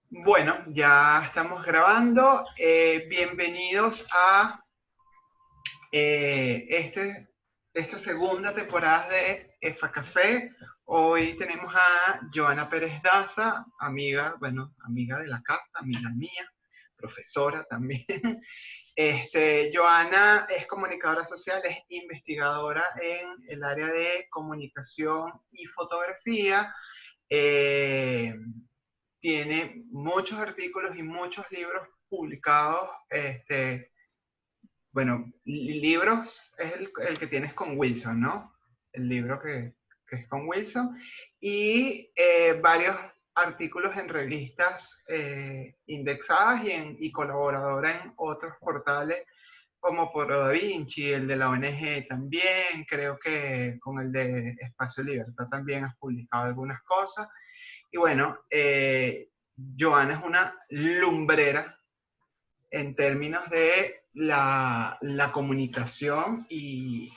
Bueno, ya estamos grabando. Bienvenidos a eh, este, esta segunda temporada de EFA Café. Hoy tenemos a Joana Pérez Daza, amiga, bueno, amiga de la casa, amiga mía, profesora también. Joana es comunicadora social, es investigadora en el área de comunicación y fotografía. Eh, Tiene muchos artículos y muchos libros publicados. Bueno, libros es el que tienes con Wilson, ¿no? El libro que es con Wilson. Y varios artículos en revistas indexadas y colaboradora en otros portales como Pro Da Vinci, el de la ONG también, creo que con el de Espacio Libertad también has publicado algunas cosas. Y bueno, Joana es una lumbrera en términos de la comunicación y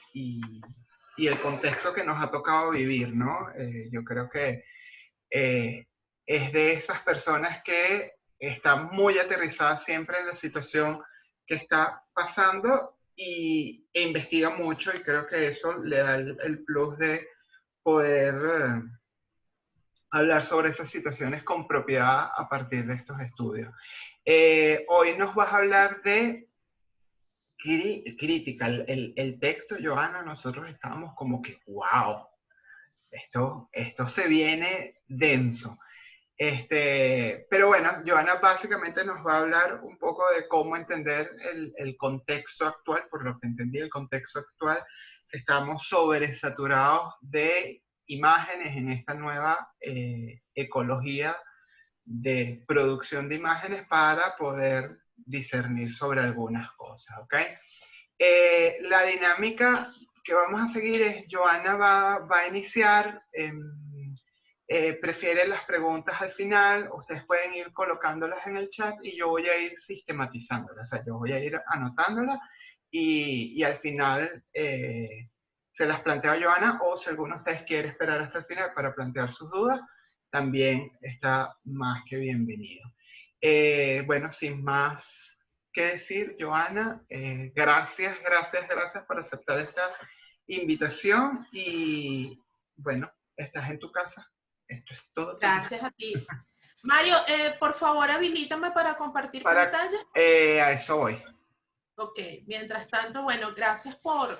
el contexto que nos ha tocado vivir, ¿no? Yo creo que eh, es de esas personas que están muy aterrizadas siempre en la situación que está pasando e investiga mucho, y creo que eso le da el plus de poder hablar sobre esas situaciones con propiedad a partir de estos estudios. Hoy nos vas a hablar de crítica. El texto, Joana, nosotros estábamos como que, wow, esto se viene denso. Pero bueno, Joana básicamente nos va a hablar un poco de cómo entender el contexto actual. Por lo que entendí, el contexto actual, estamos sobresaturados de imágenes en esta nueva ecología de producción de imágenes para poder discernir sobre algunas cosas, ¿ok? La dinámica que vamos a seguir es, Joana va a iniciar, prefiere las preguntas al final, ustedes pueden ir colocándolas en el chat y yo voy a ir sistematizándolas, o sea, yo voy a ir anotándolas y al final se las planteo a Joana, o si alguno de ustedes quiere esperar hasta el final para plantear sus dudas, también está más que bienvenido. Bueno, sin más que decir, Joana, gracias por aceptar esta invitación y bueno, estás en tu casa, esto es todo tuyo. Gracias a ti. Mario, por favor, habilítame para compartir Para, pantalla. a eso voy. Ok, mientras tanto, bueno, gracias por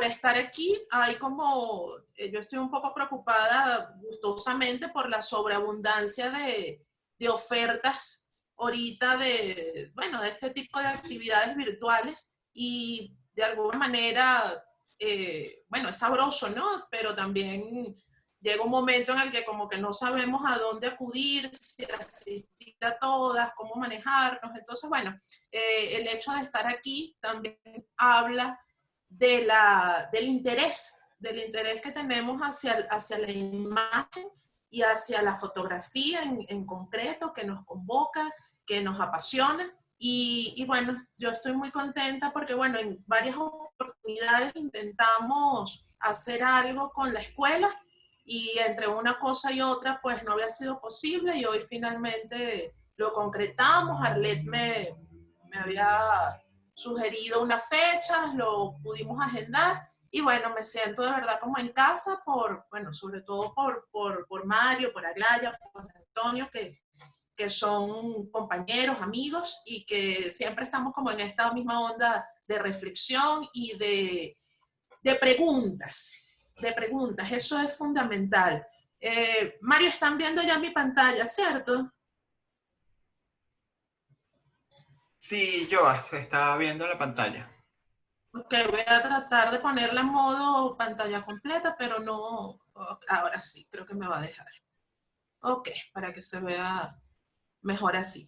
estar aquí. Hay como, yo estoy un poco preocupada gustosamente por la sobreabundancia de ofertas ahorita de, bueno, de este tipo de actividades virtuales y de alguna manera, bueno, es sabroso, ¿no? Pero también llega un momento en el que como que no sabemos a dónde acudir, si asistir a todas, cómo manejarnos. Entonces, bueno, el hecho de estar aquí también habla del interés que tenemos hacia la imagen y hacia la fotografía en concreto, que nos convoca, que nos apasiona. Y bueno, yo estoy muy contenta porque, bueno, en varias oportunidades intentamos hacer algo con la escuela y entre una cosa y otra, pues no había sido posible y hoy finalmente lo concretamos. Arlet me había sugerido unas fechas, lo pudimos agendar y bueno, me siento de verdad como en casa bueno, sobre todo por Mario, por Aglaya, por Antonio, que son compañeros, amigos y que siempre estamos como en esta misma onda de reflexión y de preguntas, de preguntas. Eso es fundamental. Mario, están viendo ya mi pantalla, ¿cierto? Sí, Joa, se está viendo la pantalla. Ok, voy a tratar de ponerla en modo pantalla completa, pero no, ahora sí, creo que me va a dejar. Ok, para que se vea mejor así.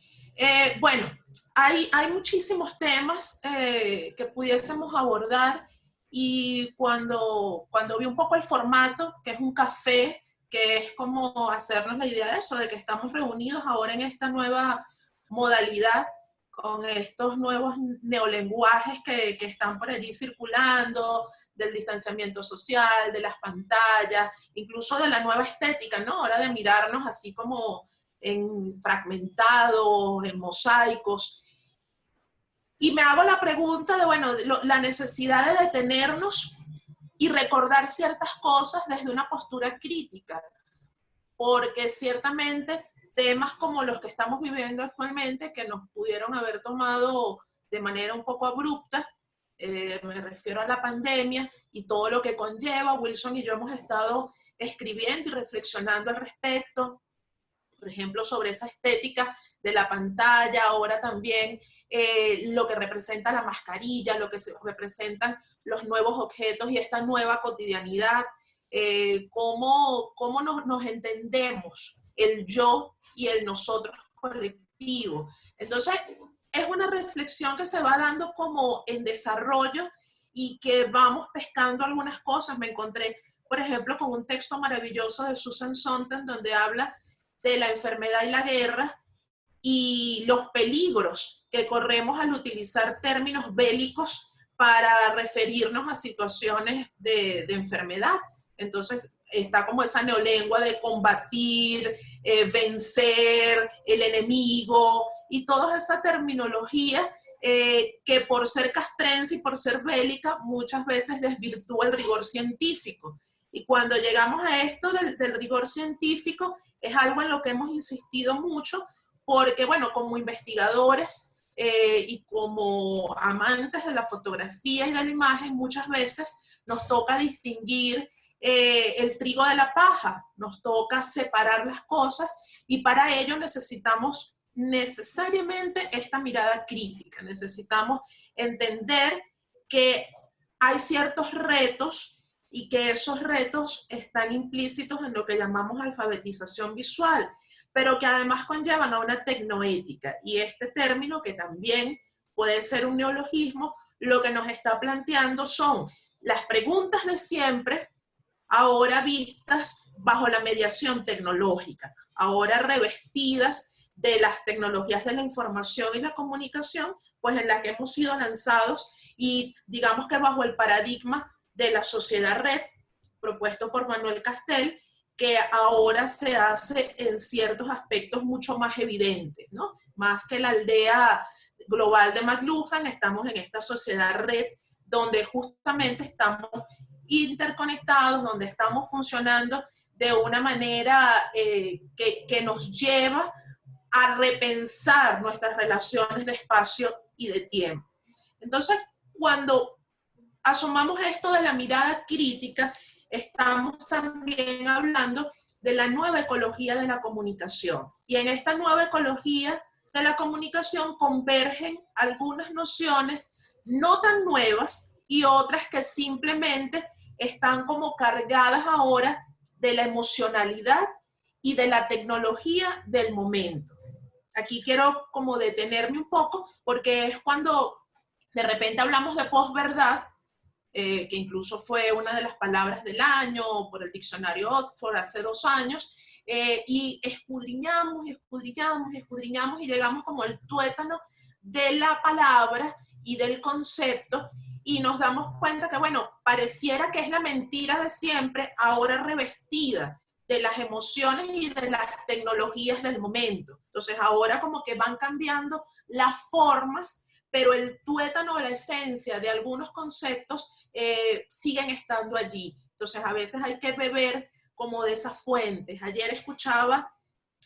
Bueno, hay muchísimos temas que pudiésemos abordar y cuando vi un poco el formato, que es un café, que es como hacernos la idea de eso, de que estamos reunidos ahora en esta nueva modalidad, con estos nuevos neolenguajes que están por allí circulando, del distanciamiento social, de las pantallas, incluso de la nueva estética, ¿no? Ahora de mirarnos así como en fragmentados, en mosaicos. Y me hago la pregunta de, bueno, la necesidad de detenernos y recordar ciertas cosas desde una postura crítica, porque ciertamente temas como los que estamos viviendo actualmente, que nos pudieron haber tomado de manera un poco abrupta, me refiero a la pandemia y todo lo que conlleva. Wilson y yo hemos estado escribiendo y reflexionando al respecto, por ejemplo, sobre esa estética de la pantalla, ahora también lo que representa la mascarilla, lo que representan los nuevos objetos y esta nueva cotidianidad, cómo nos entendemos, el yo y el nosotros colectivo. Entonces, es una reflexión que se va dando como en desarrollo y que vamos pescando algunas cosas. Me encontré, por ejemplo, con un texto maravilloso de Susan Sontag, donde habla de la enfermedad y la guerra y los peligros que corremos al utilizar términos bélicos para referirnos a situaciones de enfermedad. Entonces está como esa neolengua de combatir, vencer, el enemigo y toda esa terminología que por ser castrense y por ser bélica muchas veces desvirtúa el rigor científico. Y cuando llegamos a esto del rigor científico, es algo en lo que hemos insistido mucho, porque, bueno, como investigadores y como amantes de la fotografía y de la imagen, muchas veces nos toca distinguir el trigo de la paja, nos toca separar las cosas y para ello necesitamos necesariamente esta mirada crítica, necesitamos entender que hay ciertos retos y que esos retos están implícitos en lo que llamamos alfabetización visual, pero que además conllevan a una tecnoética. Y este término, que también puede ser un neologismo, lo que nos está planteando son las preguntas de siempre, ahora vistas bajo la mediación tecnológica, ahora revestidas de las tecnologías de la información y la comunicación, pues en las que hemos sido lanzados y digamos que bajo el paradigma de la sociedad red, propuesto por Manuel Castel, que ahora se hace en ciertos aspectos mucho más evidentes, ¿no? Más que la aldea global de McLuhan, estamos en esta sociedad red donde justamente estamos interconectados, donde estamos funcionando de una manera que nos lleva a repensar nuestras relaciones de espacio y de tiempo. Entonces, cuando asomamos esto de la mirada crítica, estamos también hablando de la nueva ecología de la comunicación. Y en esta nueva ecología de la comunicación convergen algunas nociones no tan nuevas y otras que simplemente están como cargadas ahora de la emocionalidad y de la tecnología del momento. Aquí quiero como detenerme un poco porque es cuando de repente hablamos de posverdad, que incluso fue una de las palabras del año por el diccionario Oxford hace 2 años, y escudriñamos y llegamos como al tuétano de la palabra y del concepto y nos damos cuenta que, bueno, pareciera que es la mentira de siempre, ahora revestida de las emociones y de las tecnologías del momento. Entonces ahora como que van cambiando las formas, pero el tuétano, la esencia de algunos conceptos siguen estando allí. Entonces a veces hay que beber como de esas fuentes. Ayer escuchaba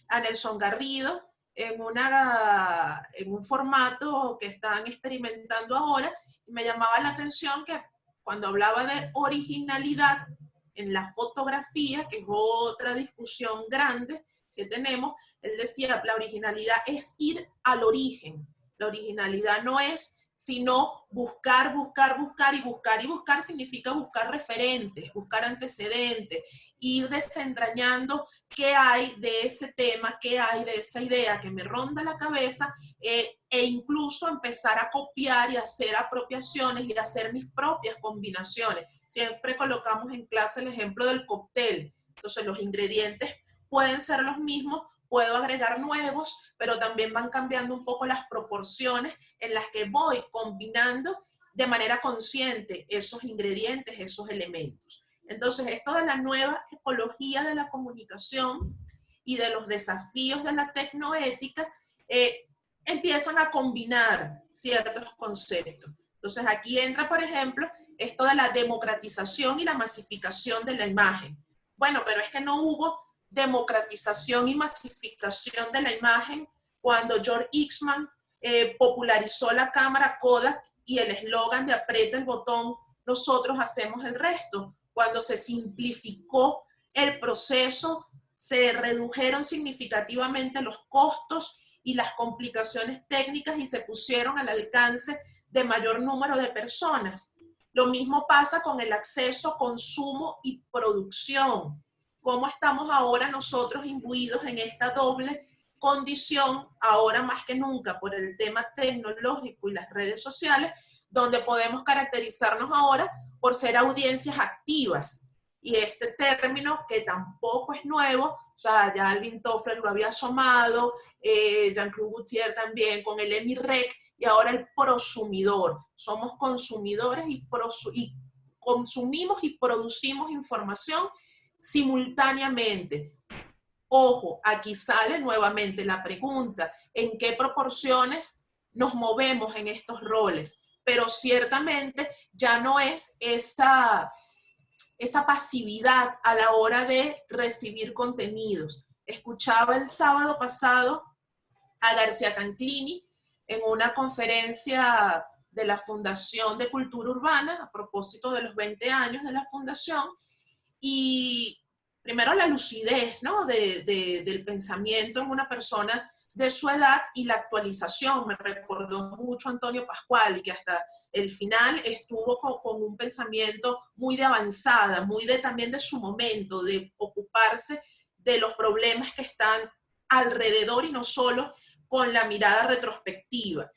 a Nelson Garrido en un formato que están experimentando ahora y me llamaba la atención que cuando hablaba de originalidad en la fotografía, que es otra discusión grande que tenemos, él decía, la originalidad es ir al origen. La originalidad no es sino buscar y buscar significa buscar referentes, buscar antecedentes, ir desentrañando qué hay de ese tema, qué hay de esa idea que me ronda la cabeza, e incluso empezar a copiar y hacer apropiaciones y hacer mis propias combinaciones. Siempre colocamos en clase el ejemplo del cóctel. Entonces los ingredientes pueden ser los mismos, puedo agregar nuevos, pero también van cambiando un poco las proporciones en las que voy combinando de manera consciente esos ingredientes, esos elementos. Entonces, esto de la nueva ecología de la comunicación y de los desafíos de la tecnoética, empiezan a combinar ciertos conceptos. Entonces aquí entra, por ejemplo, esto de la democratización y la masificación de la imagen. Bueno, pero es que no hubo democratización y masificación de la imagen cuando George Eastman popularizó la cámara Kodak y el eslogan de aprieta el botón, nosotros hacemos el resto. Cuando se simplificó el proceso, se redujeron significativamente los costos y las complicaciones técnicas y se pusieron al alcance de mayor número de personas. Lo mismo pasa con el acceso, consumo y producción. ¿Cómo estamos ahora nosotros imbuidos en esta doble condición, ahora más que nunca por el tema tecnológico y las redes sociales, donde podemos caracterizarnos ahora por ser audiencias activas? Y este término, que tampoco es nuevo, o sea, ya Alvin Toffler lo había asomado, Jean-Claude Gaultier también, con el EMI-REC, y ahora el prosumidor. Somos consumidores y consumimos y producimos información simultáneamente. Ojo, aquí sale nuevamente la pregunta, ¿en qué proporciones nos movemos en estos roles? Pero ciertamente ya no es esa pasividad a la hora de recibir contenidos. Escuchaba el sábado pasado a García Canclini en una conferencia de la Fundación de Cultura Urbana a propósito de los 20 años de la fundación, y primero la lucidez, ¿no?, del pensamiento en una persona de su edad y la actualización. Me recordó mucho a Antonio Pascual, y que hasta el final estuvo con un pensamiento muy de avanzada, muy también de su momento, de ocuparse de los problemas que están alrededor y no solo con la mirada retrospectiva.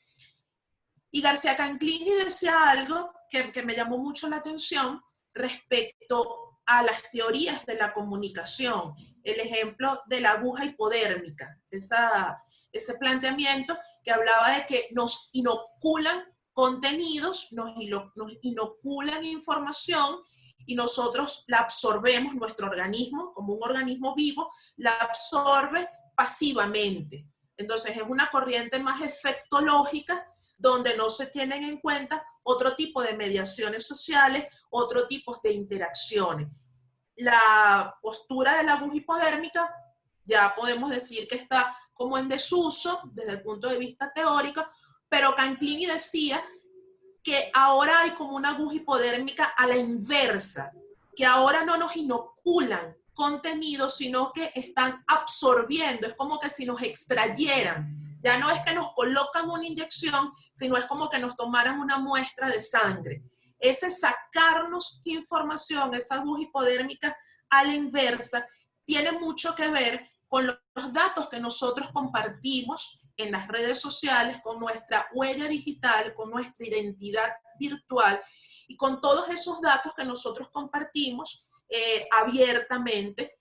Y García Canclini decía algo que me llamó mucho la atención respecto a las teorías de la comunicación, el ejemplo de la aguja hipodérmica, ese planteamiento que hablaba de que nos inoculan contenidos, nos inoculan información y nosotros la absorbemos, nuestro organismo, como un organismo vivo, la absorbe pasivamente. Entonces es una corriente más efectológica, donde no se tienen en cuenta otro tipo de mediaciones sociales, otro tipo de interacciones. La postura de la aguja hipodérmica ya podemos decir que está como en desuso desde el punto de vista teórico, pero Canclini decía que ahora hay como una aguja hipodérmica a la inversa, que ahora no nos inoculan contenido, sino que están absorbiendo, es como que si nos extrayeran. Ya no es que nos colocan una inyección, sino es como que nos tomaran una muestra de sangre. Ese sacarnos información, esa aguja hipodérmica a la inversa, tiene mucho que ver con los datos que nosotros compartimos en las redes sociales, con nuestra huella digital, con nuestra identidad virtual y con todos esos datos que nosotros compartimos abiertamente,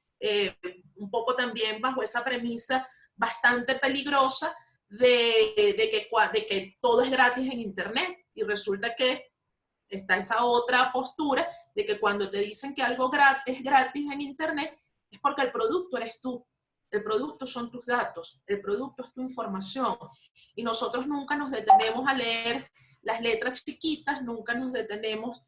un poco también bajo esa premisa bastante peligrosa de que todo es gratis en Internet, y resulta que está esa otra postura de que cuando te dicen que algo es gratis en Internet es porque el producto eres tú, el producto son tus datos, el producto es tu información, y nosotros nunca nos detenemos a leer las letras chiquitas, nunca nos detenemos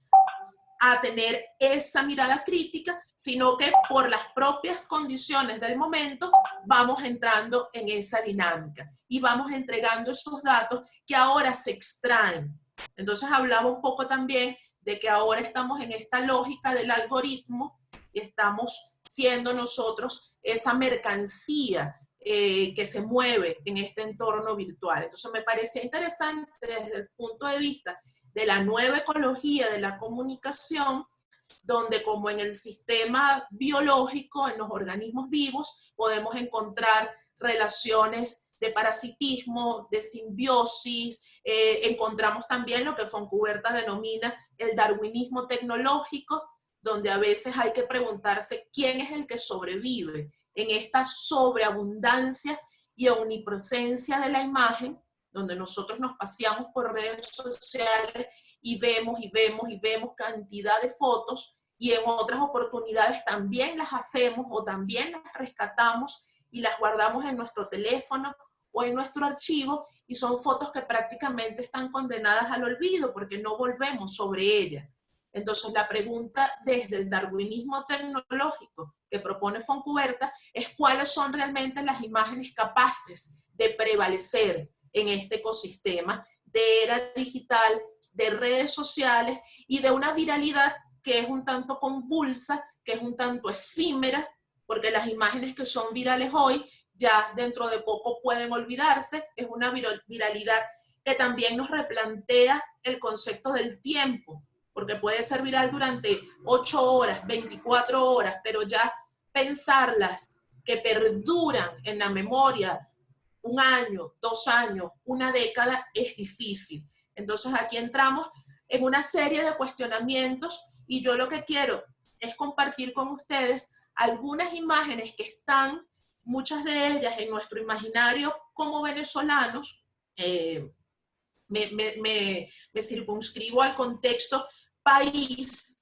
a tener esa mirada crítica, sino que por las propias condiciones del momento vamos entrando en esa dinámica y vamos entregando esos datos que ahora se extraen. Entonces hablaba un poco también de que ahora estamos en esta lógica del algoritmo y estamos siendo nosotros esa mercancía que se mueve en este entorno virtual. Entonces me parecía interesante desde el punto de vista de la nueva ecología de la comunicación, donde como en el sistema biológico, en los organismos vivos, podemos encontrar relaciones de parasitismo, de simbiosis, encontramos también lo que Foncuberta denomina el darwinismo tecnológico, donde a veces hay que preguntarse quién es el que sobrevive en esta sobreabundancia y omnipresencia de la imagen, donde nosotros nos paseamos por redes sociales y vemos cantidad de fotos, y en otras oportunidades también las hacemos o también las rescatamos y las guardamos en nuestro teléfono o en nuestro archivo, y son fotos que prácticamente están condenadas al olvido porque no volvemos sobre ellas. Entonces la pregunta desde el darwinismo tecnológico que propone Fontcuberta es cuáles son realmente las imágenes capaces de prevalecer en este ecosistema de era digital, de redes sociales y de una viralidad que es un tanto convulsa, que es un tanto efímera, porque las imágenes que son virales hoy ya dentro de poco pueden olvidarse. Es una viralidad que también nos replantea el concepto del tiempo, porque puede ser viral durante 8 horas, 24 horas, pero ya pensarlas que perduran en la memoria 1 año, 2 años, 1 década es difícil. Entonces aquí entramos en una serie de cuestionamientos y yo lo que quiero es compartir con ustedes algunas imágenes que están, muchas de ellas en nuestro imaginario como venezolanos. Me circunscribo al contexto país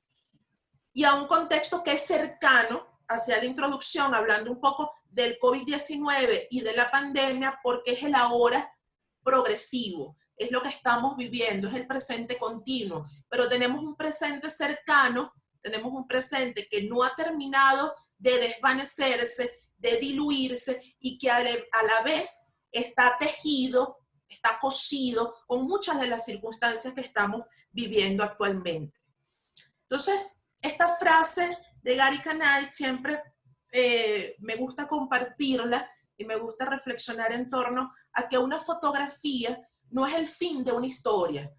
y a un contexto que es cercano hacia la introducción, hablando un poco del COVID-19 y de la pandemia, porque es el ahora progresivo, es lo que estamos viviendo, es el presente continuo, pero tenemos un presente cercano, tenemos un presente que no ha terminado de desvanecerse, de diluirse y que a la vez está tejido, está cosido con muchas de las circunstancias que estamos viviendo actualmente. Entonces, esta frase de Gary Knight siempre me gusta compartirla y me gusta reflexionar en torno a que una fotografía no es el fin de una historia.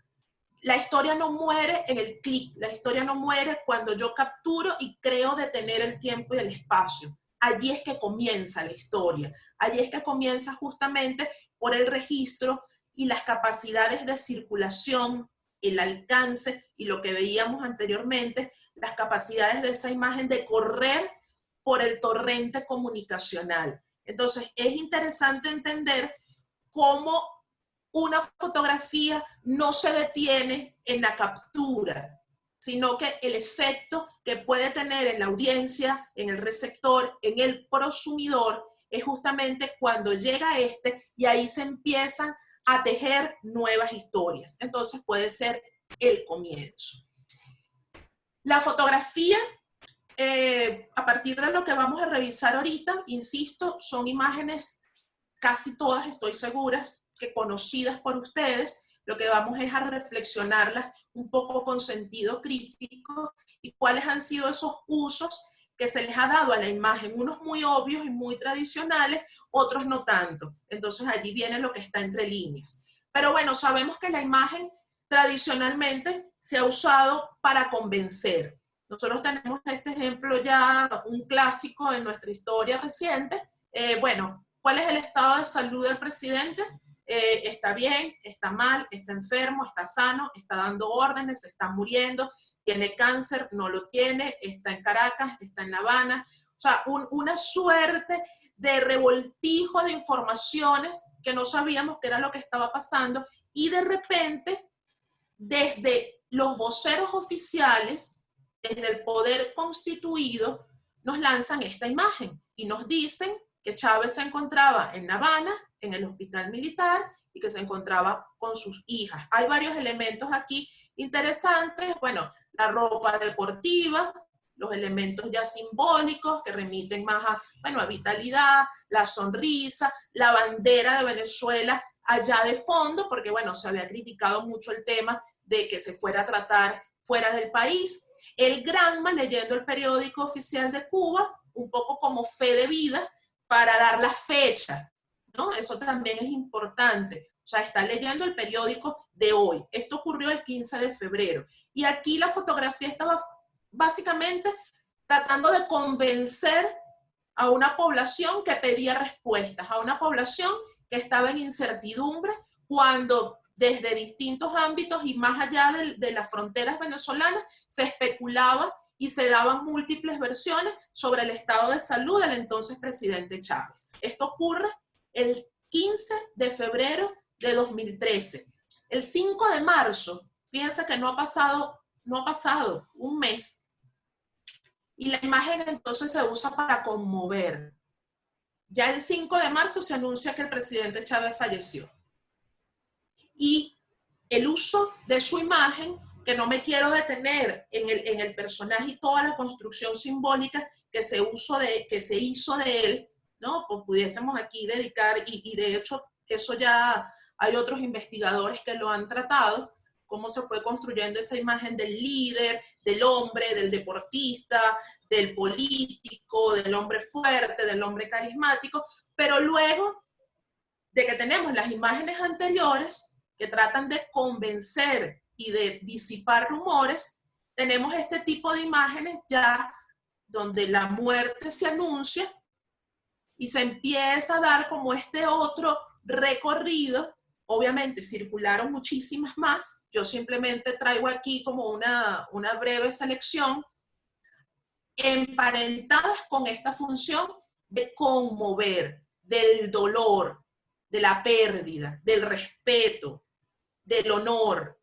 La historia no muere en el clic, la historia no muere cuando yo capturo y creo detener el tiempo y el espacio. Allí es que comienza la historia, allí es que comienza justamente por el registro y las capacidades de circulación, el alcance y lo que veíamos anteriormente, las capacidades de esa imagen de correr por el torrente comunicacional. Entonces es interesante entender cómo una fotografía no se detiene en la captura, sino que el efecto que puede tener en la audiencia, en el receptor, en el prosumidor, es justamente cuando llega y ahí se empiezan a tejer nuevas historias. Entonces puede ser el comienzo. La fotografía, a partir de lo que vamos a revisar ahorita, insisto, son imágenes, casi todas estoy segura, que conocidas por ustedes. Lo que vamos es a reflexionarlas un poco con sentido crítico y cuáles han sido esos usos que se les ha dado a la imagen, unos muy obvios y muy tradicionales, otros no tanto. Entonces allí viene lo que está entre líneas. Pero bueno, sabemos que la imagen tradicionalmente se ha usado para convencer. Nosotros tenemos este ejemplo ya, un clásico en nuestra historia reciente. Bueno, ¿cuál es el estado de salud del presidente? Está bien, está mal, está enfermo, está sano, está dando órdenes, está muriendo, tiene cáncer, no lo tiene, está en Caracas, está en La Habana. O sea, una suerte de revoltijo de informaciones que no sabíamos qué era lo que estaba pasando y de repente, desde los voceros oficiales, desde el poder constituido, nos lanzan esta imagen y nos dicen que Chávez se encontraba en La Habana, en el hospital militar, y que se encontraba con sus hijas. Hay varios elementos aquí interesantes. Bueno, la ropa deportiva, los elementos ya simbólicos que remiten más a, bueno, a vitalidad, la sonrisa, la bandera de Venezuela allá de fondo, porque bueno, se había criticado mucho el tema de que se fuera a tratar fuera del país. El Granma leyendo el periódico oficial de Cuba, un poco como fe de vida, para dar la fecha, ¿no? Eso también es importante. O sea, está leyendo el periódico de hoy. Esto ocurrió el 15 de febrero. Y aquí la fotografía estaba básicamente tratando de convencer a una población que pedía respuestas, a una población que estaba en incertidumbre cuando desde distintos ámbitos y más allá de las fronteras venezolanas se especulaba y se daban múltiples versiones sobre el estado de salud del entonces presidente Chávez. Esto ocurre el 15 de febrero de 2013. El 5 de marzo, fíjense que no ha pasado un mes, y la imagen entonces se usa para conmover. Ya el 5 de marzo se anuncia que el presidente Chávez falleció. Y el uso de su imagen, que no me quiero detener en el personaje y toda la construcción simbólica que se hizo de él, ¿no? Pues pudiésemos aquí dedicar, y de hecho eso ya hay otros investigadores que lo han tratado, cómo se fue construyendo esa imagen del líder, del hombre, del deportista, del político, del hombre fuerte, del hombre carismático, pero luego de que tenemos las imágenes anteriores que tratan de convencer y de disipar rumores, tenemos este tipo de imágenes ya donde la muerte se anuncia y se empieza a dar como este otro recorrido. Obviamente circularon muchísimas más, yo simplemente traigo aquí como una breve selección, emparentadas con esta función de conmover, del dolor, de la pérdida, del respeto, del honor.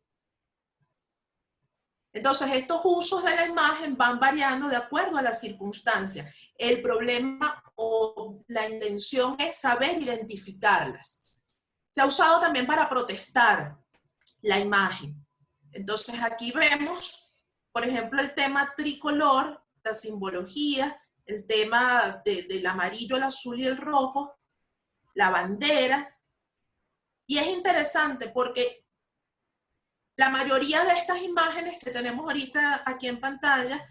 Entonces, estos usos de la imagen van variando de acuerdo a las circunstancias. El problema o la intención es saber identificarlas. Se ha usado también para protestar la imagen. Entonces, aquí vemos, por ejemplo, el tema tricolor, la simbología, el tema del amarillo, el azul y el rojo, la bandera. Y es interesante porque la mayoría de estas imágenes que tenemos ahorita aquí en pantalla,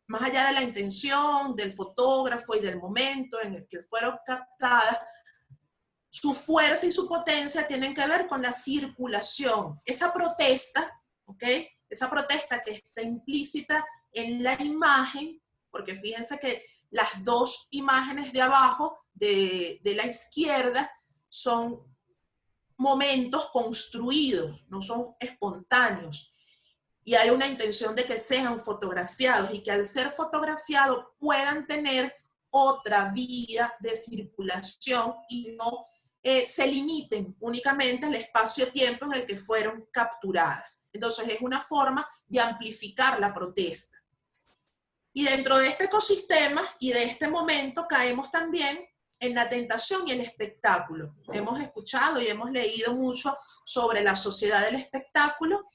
más allá de la intención del fotógrafo y del momento en el que fueron captadas, su fuerza y su potencia tienen que ver con la circulación. Esa protesta, ¿ok? Esa protesta que está implícita en la imagen, porque fíjense que las dos imágenes de abajo, de la izquierda, son momentos construidos, no son espontáneos. Y hay una intención de que sean fotografiados y que al ser fotografiados puedan tener otra vía de circulación y no se limiten únicamente al espacio-tiempo en el que fueron capturadas. Entonces es una forma de amplificar la protesta. Y dentro de este ecosistema y de este momento caemos también en la tentación y el espectáculo. Hemos escuchado y hemos leído mucho sobre la sociedad del espectáculo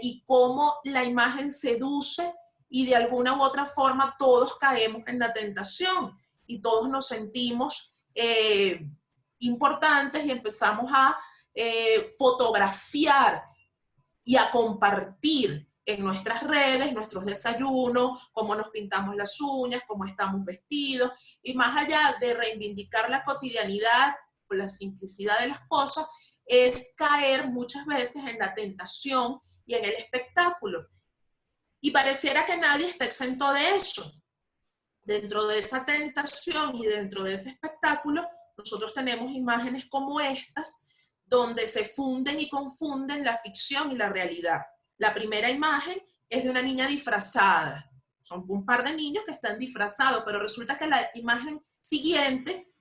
y cómo la imagen seduce y de alguna u otra forma todos caemos en la tentación y todos nos sentimos importantes y empezamos a fotografiar y a compartir en nuestras redes, nuestros desayunos, cómo nos pintamos las uñas, cómo estamos vestidos, y más allá de reivindicar la cotidianidad o la simplicidad de las cosas, es caer muchas veces en la tentación y en el espectáculo. Y pareciera que nadie está exento de eso. Dentro de esa tentación y dentro de ese espectáculo, nosotros tenemos imágenes como estas, donde se funden y confunden la ficción y la realidad. La primera imagen es de una niña disfrazada. Son un par de niños que están disfrazados, pero resulta que la imagen siguiente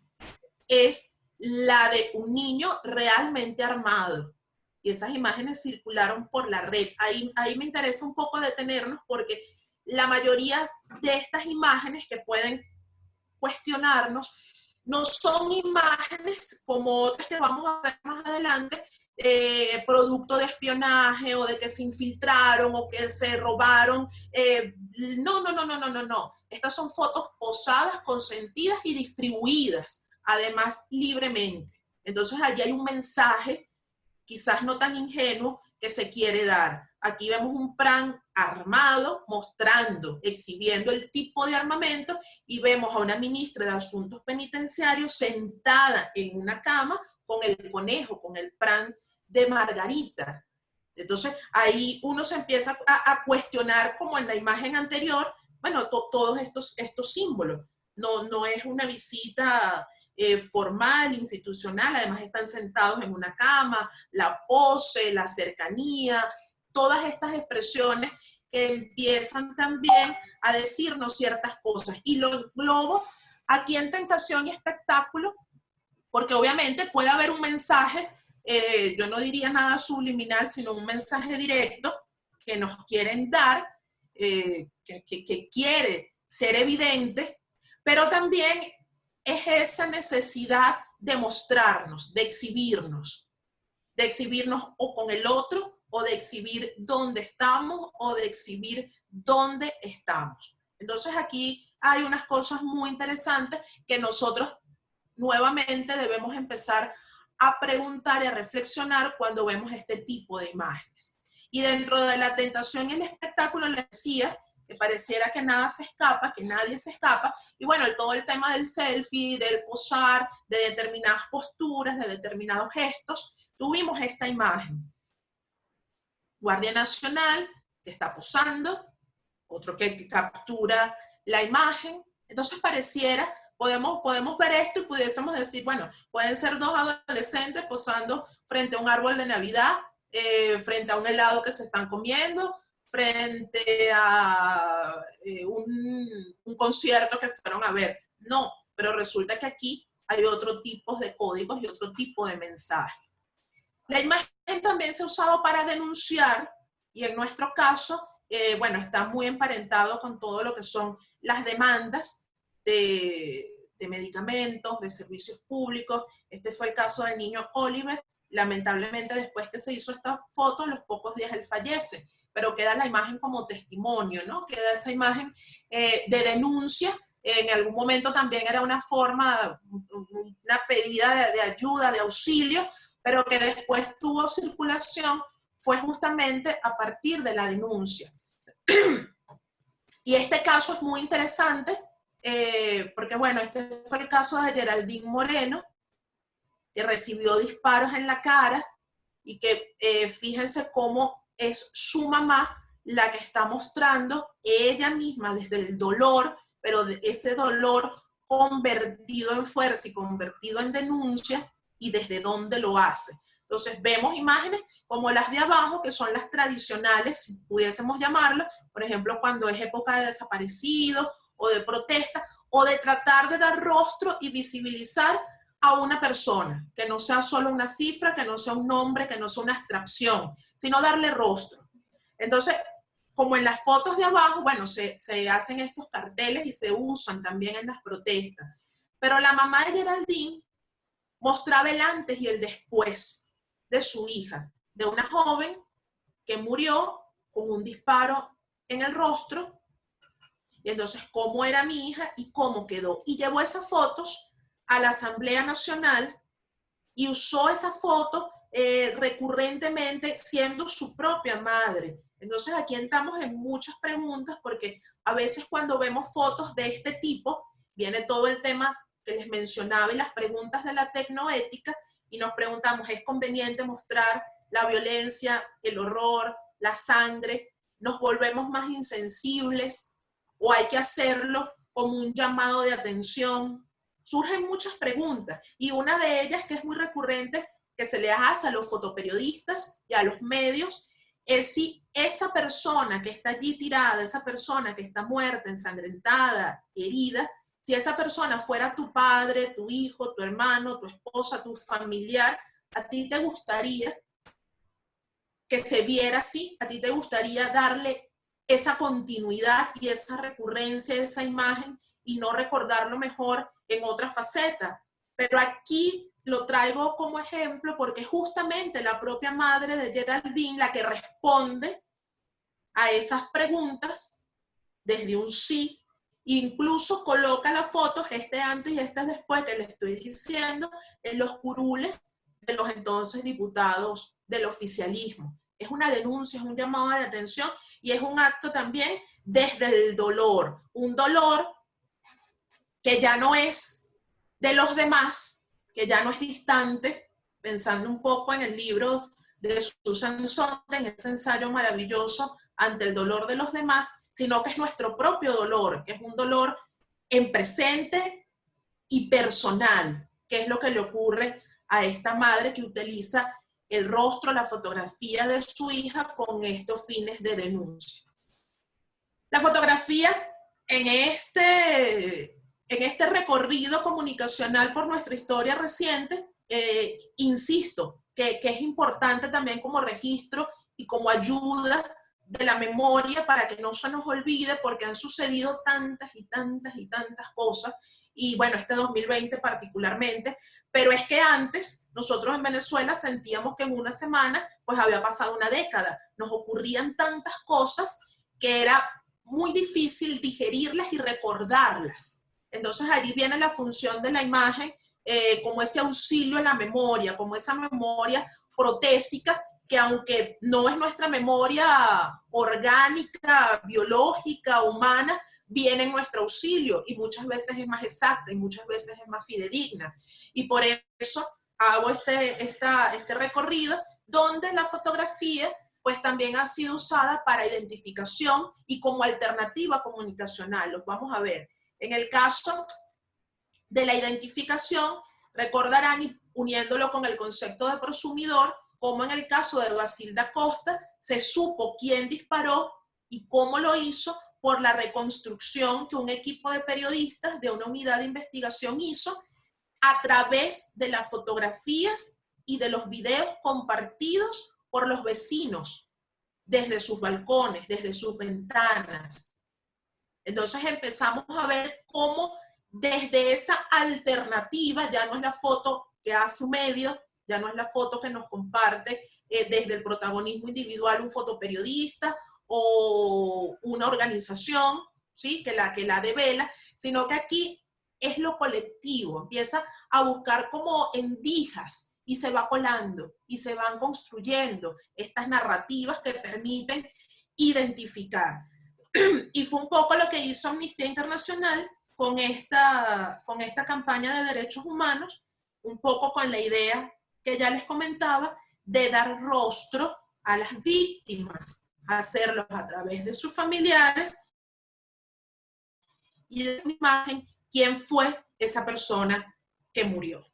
es la de un niño realmente armado. Y esas imágenes circularon por la red. Ahí me interesa un poco detenernos porque la mayoría de estas imágenes que pueden cuestionarnos no son imágenes como otras que vamos a ver más adelante, producto de espionaje o de que se infiltraron o que se robaron. No. Estas son fotos posadas, consentidas y distribuidas, además libremente. Entonces allí hay un mensaje, quizás no tan ingenuo, que se quiere dar. Aquí vemos un PRAN armado, mostrando, exhibiendo el tipo de armamento, y vemos a una ministra de Asuntos Penitenciarios sentada en una cama con el conejo, con el PRAN de Margarita. Entonces ahí uno se empieza a cuestionar, como en la imagen anterior, bueno, todos estos símbolos. No es una visita formal, institucional, además están sentados en una cama, la pose, la cercanía, todas estas expresiones que empiezan también a decirnos ciertas cosas. Y lo englobo aquí en tentación y espectáculo, porque obviamente puede haber un mensaje, yo no diría nada subliminal, sino un mensaje directo que nos quieren dar, que quiere ser evidente, pero también es esa necesidad de mostrarnos, de exhibirnos o con el otro, o de exhibir dónde estamos, o de exhibir dónde estamos. Entonces aquí hay unas cosas muy interesantes que nosotros nuevamente debemos empezar a preguntar y a reflexionar cuando vemos este tipo de imágenes. Y dentro de la tentación y el espectáculo les decía que pareciera que nada se escapa, que nadie se escapa, y bueno, todo el tema del selfie, del posar, de determinadas posturas, de determinados gestos, tuvimos esta imagen. Guardia Nacional que está posando, otro que captura la imagen, entonces pareciera, podemos ver esto y pudiésemos decir, bueno, pueden ser dos adolescentes posando frente a un árbol de Navidad, frente a un helado que se están comiendo, frente a un concierto que fueron a ver. No, pero resulta que aquí hay otro tipo de códigos y otro tipo de mensajes. La imagen también se ha usado para denunciar, y en nuestro caso, bueno, está muy emparentado con todo lo que son las demandas de medicamentos, de servicios públicos. Este fue el caso del niño Oliver. Lamentablemente, después que se hizo esta foto, a los pocos días él fallece, pero queda la imagen como testimonio, ¿no? Queda esa imagen de denuncia. En algún momento también era una forma, una pedida de ayuda, de auxilio, pero que después tuvo circulación, fue justamente a partir de la denuncia. Y este caso es muy interesante, porque bueno, este fue el caso de Geraldine Moreno, que recibió disparos en la cara, y que fíjense cómo es su mamá la que está mostrando ella misma desde el dolor, pero de ese dolor convertido en fuerza y convertido en denuncia, y desde dónde lo hace. Entonces vemos imágenes como las de abajo, que son las tradicionales, si pudiésemos llamarlo, por ejemplo, cuando es época de desaparecidos o de protesta, o de tratar de dar rostro y visibilizar a una persona, que no sea solo una cifra, que no sea un nombre, que no sea una abstracción, sino darle rostro. Entonces, como en las fotos de abajo, bueno, se hacen estos carteles y se usan también en las protestas. Pero la mamá de Geraldine mostraba el antes y el después de su hija, de una joven que murió con un disparo en el rostro, y entonces cómo era mi hija y cómo quedó. Y llevó esas fotos a la Asamblea Nacional y usó esas fotos recurrentemente siendo su propia madre. Entonces aquí entramos en muchas preguntas, porque a veces cuando vemos fotos de este tipo, viene todo el tema que les mencionaba y las preguntas de la tecnoética, y nos preguntamos, ¿es conveniente mostrar la violencia, el horror, la sangre? ¿Nos volvemos más insensibles? ¿O hay que hacerlo como un llamado de atención? Surgen muchas preguntas, y una de ellas, que es muy recurrente, que se le hace a los fotoperiodistas y a los medios, es si esa persona que está allí tirada, esa persona que está muerta, ensangrentada, herida, si esa persona fuera tu padre, tu hijo, tu hermano, tu esposa, tu familiar, ¿a ti te gustaría que se viera así? ¿A ti te gustaría darle esa continuidad y esa recurrencia, esa imagen, y no recordarlo mejor en otra faceta? Pero aquí lo traigo como ejemplo porque es justamente la propia madre de Geraldine la que responde a esas preguntas desde un sí. Incluso coloca las fotos, este antes y este después que le estoy diciendo, en los curules de los entonces diputados del oficialismo. Es una denuncia, es un llamado de atención, y es un acto también desde el dolor. Un dolor que ya no es de los demás, que ya no es distante, pensando un poco en el libro de Susan Sontag, en ese ensayo maravilloso, Ante el dolor de los demás, sino que es nuestro propio dolor, que es un dolor en presente y personal, que es lo que le ocurre a esta madre que utiliza el rostro, la fotografía de su hija con estos fines de denuncia. La fotografía en este recorrido comunicacional por nuestra historia reciente, insisto, que es importante también como registro y como ayuda de la memoria para que no se nos olvide, porque han sucedido tantas y tantas y tantas cosas, y bueno, este 2020 particularmente, pero es que antes nosotros en Venezuela sentíamos que en una semana pues había pasado una década, nos ocurrían tantas cosas que era muy difícil digerirlas y recordarlas. Entonces allí viene la función de la imagen como ese auxilio en la memoria, como esa memoria protésica que aunque no es nuestra memoria orgánica, biológica, humana, viene en nuestro auxilio y muchas veces es más exacta y muchas veces es más fidedigna. Y por eso hago este recorrido donde la fotografía pues también ha sido usada para identificación y como alternativa comunicacional. Los vamos a ver. En el caso de la identificación, recordarán, uniéndolo con el concepto de prosumidor, como en el caso de Basilda Costa, se supo quién disparó y cómo lo hizo por la reconstrucción que un equipo de periodistas de una unidad de investigación hizo a través de las fotografías y de los videos compartidos por los vecinos desde sus balcones, desde sus ventanas. Entonces empezamos a ver cómo desde esa alternativa, ya no es la foto que hace un medio, ya no es la foto que nos comparte desde el protagonismo individual un fotoperiodista o una organización, ¿sí? que la devela, sino que aquí es lo colectivo, empieza a buscar como endijas y se va colando y se van construyendo estas narrativas que permiten identificar. Y fue un poco lo que hizo Amnistía Internacional con esta campaña de derechos humanos, un poco con la idea que ya les comentaba, de dar rostro a las víctimas, hacerlo a través de sus familiares y de una imagen quién fue esa persona que murió.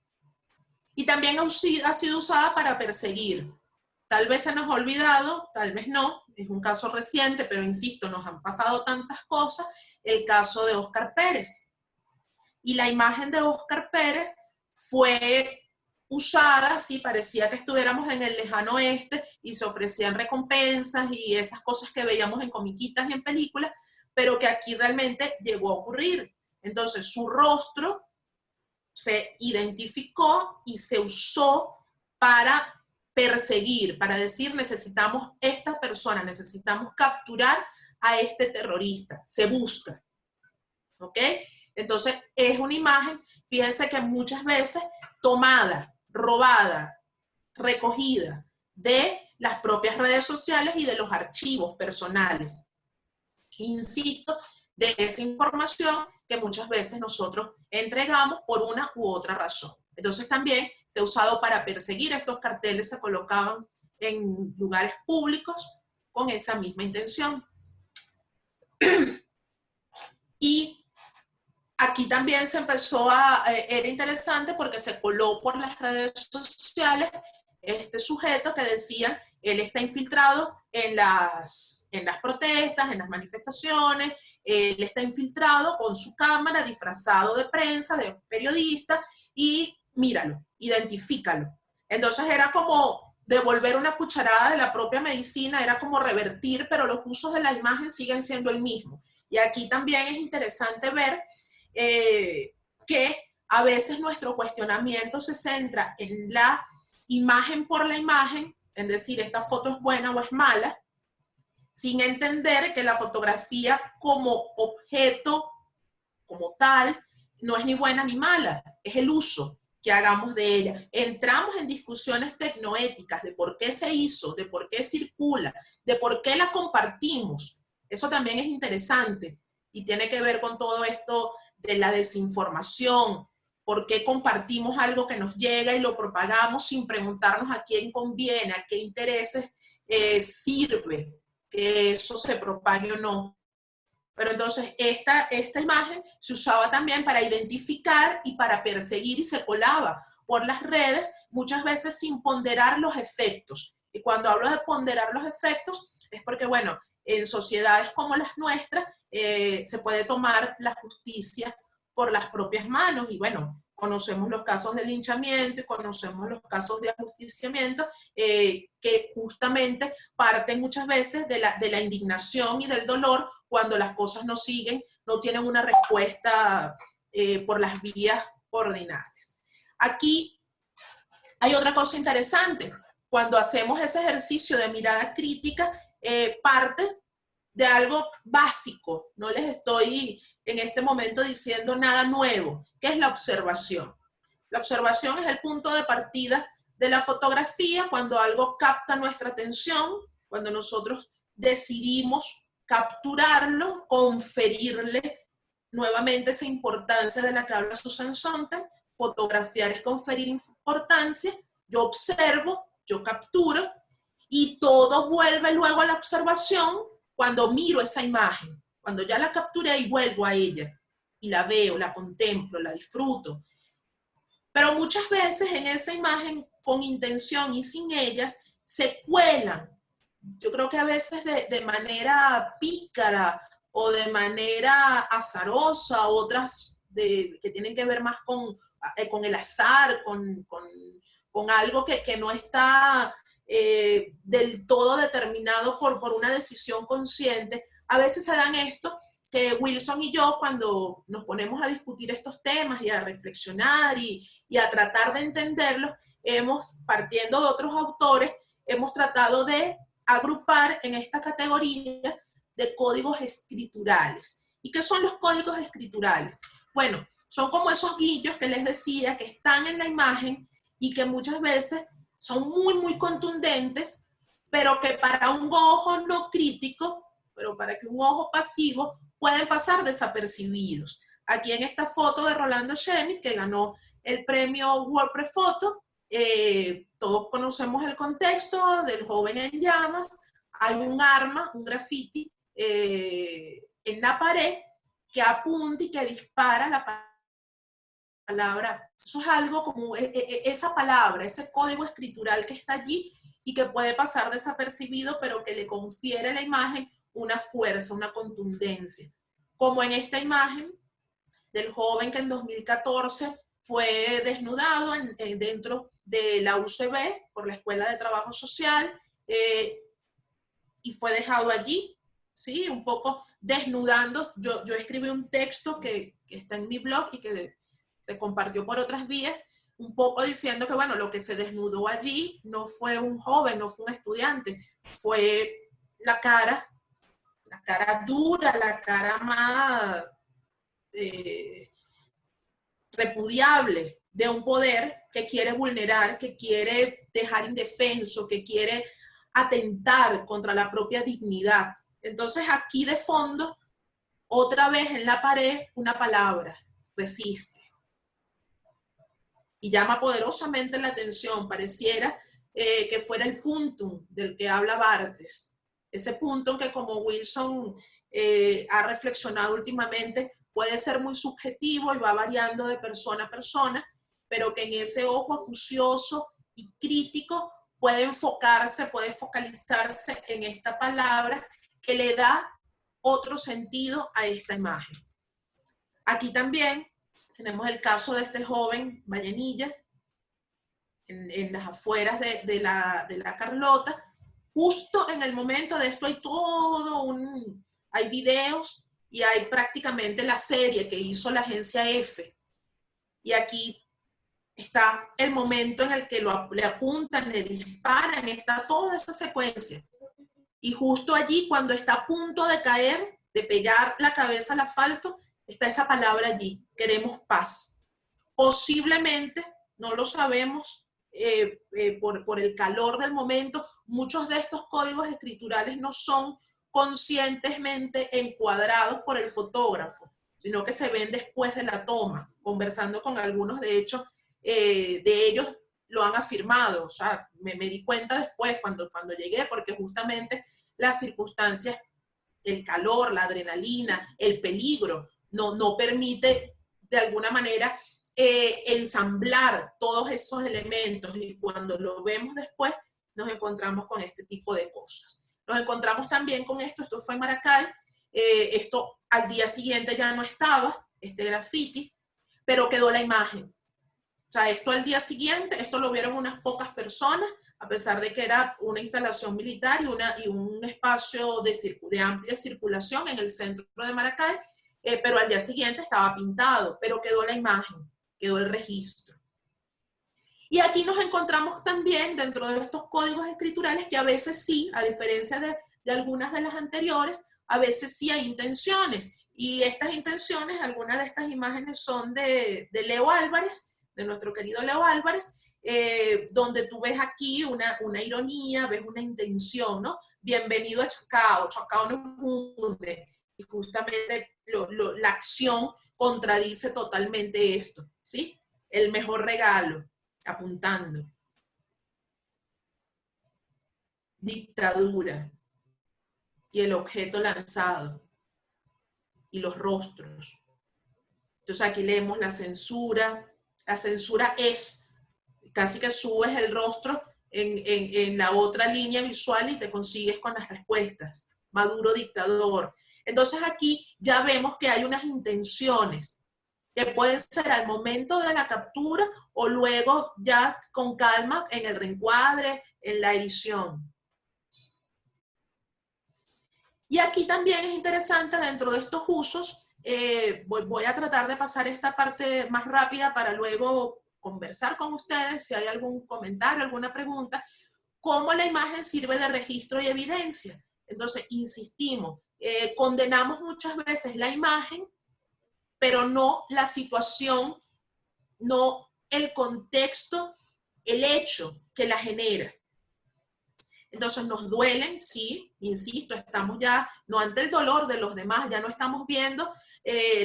Y también ha sido usada para perseguir. Tal vez se nos ha olvidado, tal vez no, es un caso reciente, pero insisto, nos han pasado tantas cosas, el caso de Óscar Pérez. Y la imagen de Óscar Pérez fue usada, sí, parecía que estuviéramos en el lejano oeste y se ofrecían recompensas y esas cosas que veíamos en comiquitas y en películas, pero que aquí realmente llegó a ocurrir. Entonces su rostro se identificó y se usó para perseguir, para decir necesitamos esta persona, necesitamos capturar a este terrorista, se busca, ¿ok? Entonces es una imagen, fíjense que muchas veces tomada, robada, recogida de las propias redes sociales y de los archivos personales. Insisto, de esa información que muchas veces nosotros entregamos por una u otra razón. Entonces también se ha usado para perseguir. Estos carteles se colocaban en lugares públicos con esa misma intención. Y aquí también se empezó era interesante porque se coló por las redes sociales este sujeto que decía, él está infiltrado en las protestas, en las manifestaciones, él está infiltrado con su cámara, disfrazado de prensa, de periodista, y míralo, identifícalo. Entonces era como devolver una cucharada de la propia medicina, era como revertir, pero los usos de la imagen siguen siendo el mismo. Y aquí también es interesante ver que a veces nuestro cuestionamiento se centra en la imagen por la imagen, es decir, esta foto es buena o es mala, sin entender que la fotografía como objeto, como tal, no es ni buena ni mala, es el uso que hagamos de ella. Entramos en discusiones tecnoéticas de por qué se hizo, de por qué circula, de por qué la compartimos. Eso también es interesante y tiene que ver con todo esto de la desinformación, por qué compartimos algo que nos llega y lo propagamos sin preguntarnos a quién conviene, a qué intereses sirve que eso se propague o no. Pero entonces esta imagen se usaba también para identificar y para perseguir y se colaba por las redes, muchas veces sin ponderar los efectos. Y cuando hablo de ponderar los efectos es porque, bueno, en sociedades como las nuestras se puede tomar la justicia por las propias manos y, bueno, conocemos los casos de linchamiento y conocemos los casos de ajusticiamiento que justamente parten muchas veces de la indignación y del dolor cuando las cosas no siguen, no tienen una respuesta por las vías ordinarias. Aquí hay otra cosa interesante. Cuando hacemos ese ejercicio de mirada crítica, parte de algo básico. No les estoy en este momento diciendo nada nuevo, que es la observación. La observación es el punto de partida de la fotografía cuando algo capta nuestra atención, cuando nosotros decidimos capturarlo, conferirle nuevamente esa importancia de la que habla Susan Sontag. Fotografiar es conferir importancia, yo observo, yo capturo, y todo vuelve luego a la observación cuando miro esa imagen, cuando ya la capturé y vuelvo a ella, y la veo, la contemplo, la disfruto. Pero muchas veces en esa imagen, con intención y sin ellas, se cuelan. Yo creo que a veces de manera pícara o de manera azarosa, otras que tienen que ver más con el azar, con algo que no está del todo determinado por una decisión consciente. A veces se dan esto que Wilson y yo, cuando nos ponemos a discutir estos temas y a reflexionar y a tratar de entenderlos, partiendo de otros autores, hemos tratado de agrupar en esta categoría de códigos escriturales. ¿Y qué son los códigos escriturales? Bueno, son como esos guillos que les decía que están en la imagen y que muchas veces son muy, muy contundentes, pero que para un ojo no crítico, pero para que un ojo pasivo, pueden pasar desapercibidos. Aquí en esta foto de Rolando Schemitt, que ganó el premio WordPress Photo, todos conocemos el contexto del joven en llamas, hay un arma, un graffiti en la pared que apunta y que dispara la palabra. Eso es algo como esa palabra, ese código escritural que está allí y que puede pasar desapercibido, pero que le confiere a la imagen una fuerza, una contundencia. Como en esta imagen del joven que en 2014 fue desnudado dentro de la UCB por la Escuela de Trabajo Social y fue dejado allí, ¿sí? Un poco desnudando. Yo escribí un texto que está en mi blog y que se compartió por otras vías, un poco diciendo que, bueno, lo que se desnudó allí no fue un joven, no fue un estudiante, fue la cara dura, la cara más repudiable de un poder que quiere vulnerar, que quiere dejar indefenso, que quiere atentar contra la propia dignidad. Entonces aquí de fondo, otra vez en la pared, una palabra, resiste. Y llama poderosamente la atención, pareciera que fuera el puntum del que habla Barthes. Ese puntum que, como Wilson ha reflexionado últimamente, puede ser muy subjetivo y va variando de persona a persona, pero que en ese ojo acucioso y crítico puede enfocarse, puede focalizarse en esta palabra que le da otro sentido a esta imagen. Aquí también tenemos el caso de este joven Vallenilla, en las afueras de la Carlota. Justo en el momento de esto hay videos y hay prácticamente la serie que hizo la agencia F. Y aquí está el momento en el que le apuntan, le disparan, está toda esa secuencia. Y justo allí, cuando está a punto de caer, de pegar la cabeza al asfalto, está esa palabra allí: queremos paz. Posiblemente, no lo sabemos, por el calor del momento, muchos de estos códigos escriturales no son conscientemente encuadrados por el fotógrafo, sino que se ven después de la toma. Conversando con algunos, de hecho, de ellos lo han afirmado. O sea, me di cuenta después cuando llegué, porque justamente las circunstancias, el calor, la adrenalina, el peligro, no permite de alguna manera ensamblar todos esos elementos, y cuando lo vemos después nos encontramos con este tipo de cosas. Nos encontramos también con esto fue en Maracay, esto al día siguiente ya no estaba, este graffiti, pero quedó la imagen. O sea, esto al día siguiente, esto lo vieron unas pocas personas, a pesar de que era una instalación militar y un espacio de amplia circulación en el centro de Maracay, pero al día siguiente estaba pintado, pero quedó la imagen, quedó el registro. Y aquí nos encontramos también dentro de estos códigos escriturales que a veces sí, a diferencia de algunas de las anteriores, a veces sí hay intenciones. Y estas intenciones, algunas de estas imágenes son de Leo Álvarez, de nuestro querido Leo Álvarez, donde tú ves aquí una ironía, ves una intención, ¿no? Bienvenido a Chacao, Chacao nos une. Y justamente la acción contradice totalmente esto, ¿sí? El mejor regalo, apuntando. Dictadura. Y el objeto lanzado. Y los rostros. Entonces aquí leemos la censura. La censura es, casi que subes el rostro en la otra línea visual y te consigues con las respuestas. Maduro dictador. Entonces aquí ya vemos que hay unas intenciones que pueden ser al momento de la captura o luego ya con calma en el reencuadre, en la edición. Y aquí también es interesante dentro de estos usos, voy a tratar de pasar esta parte más rápida para luego conversar con ustedes si hay algún comentario, alguna pregunta, cómo la imagen sirve de registro y evidencia. Entonces, insistimos, condenamos muchas veces la imagen, pero no la situación, no el contexto, el hecho que la genera. Entonces nos duelen, sí, insisto, estamos ya, no ante el dolor de los demás, ya no estamos viendo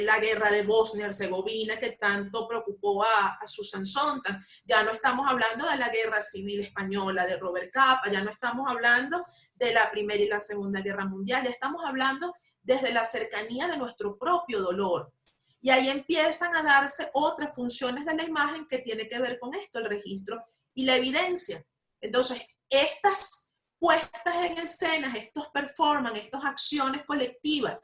la guerra de Bosnia-Herzegovina que tanto preocupó a Susan Sontag, ya no estamos hablando de la guerra civil española de Robert Capa, ya no estamos hablando de la Primera y la Segunda Guerra Mundial, ya estamos hablando desde la cercanía de nuestro propio dolor. Y ahí empiezan a darse otras funciones de la imagen que tiene que ver con esto, el registro y la evidencia. Entonces, estas puestas en escenas, estos performances, estas acciones colectivas,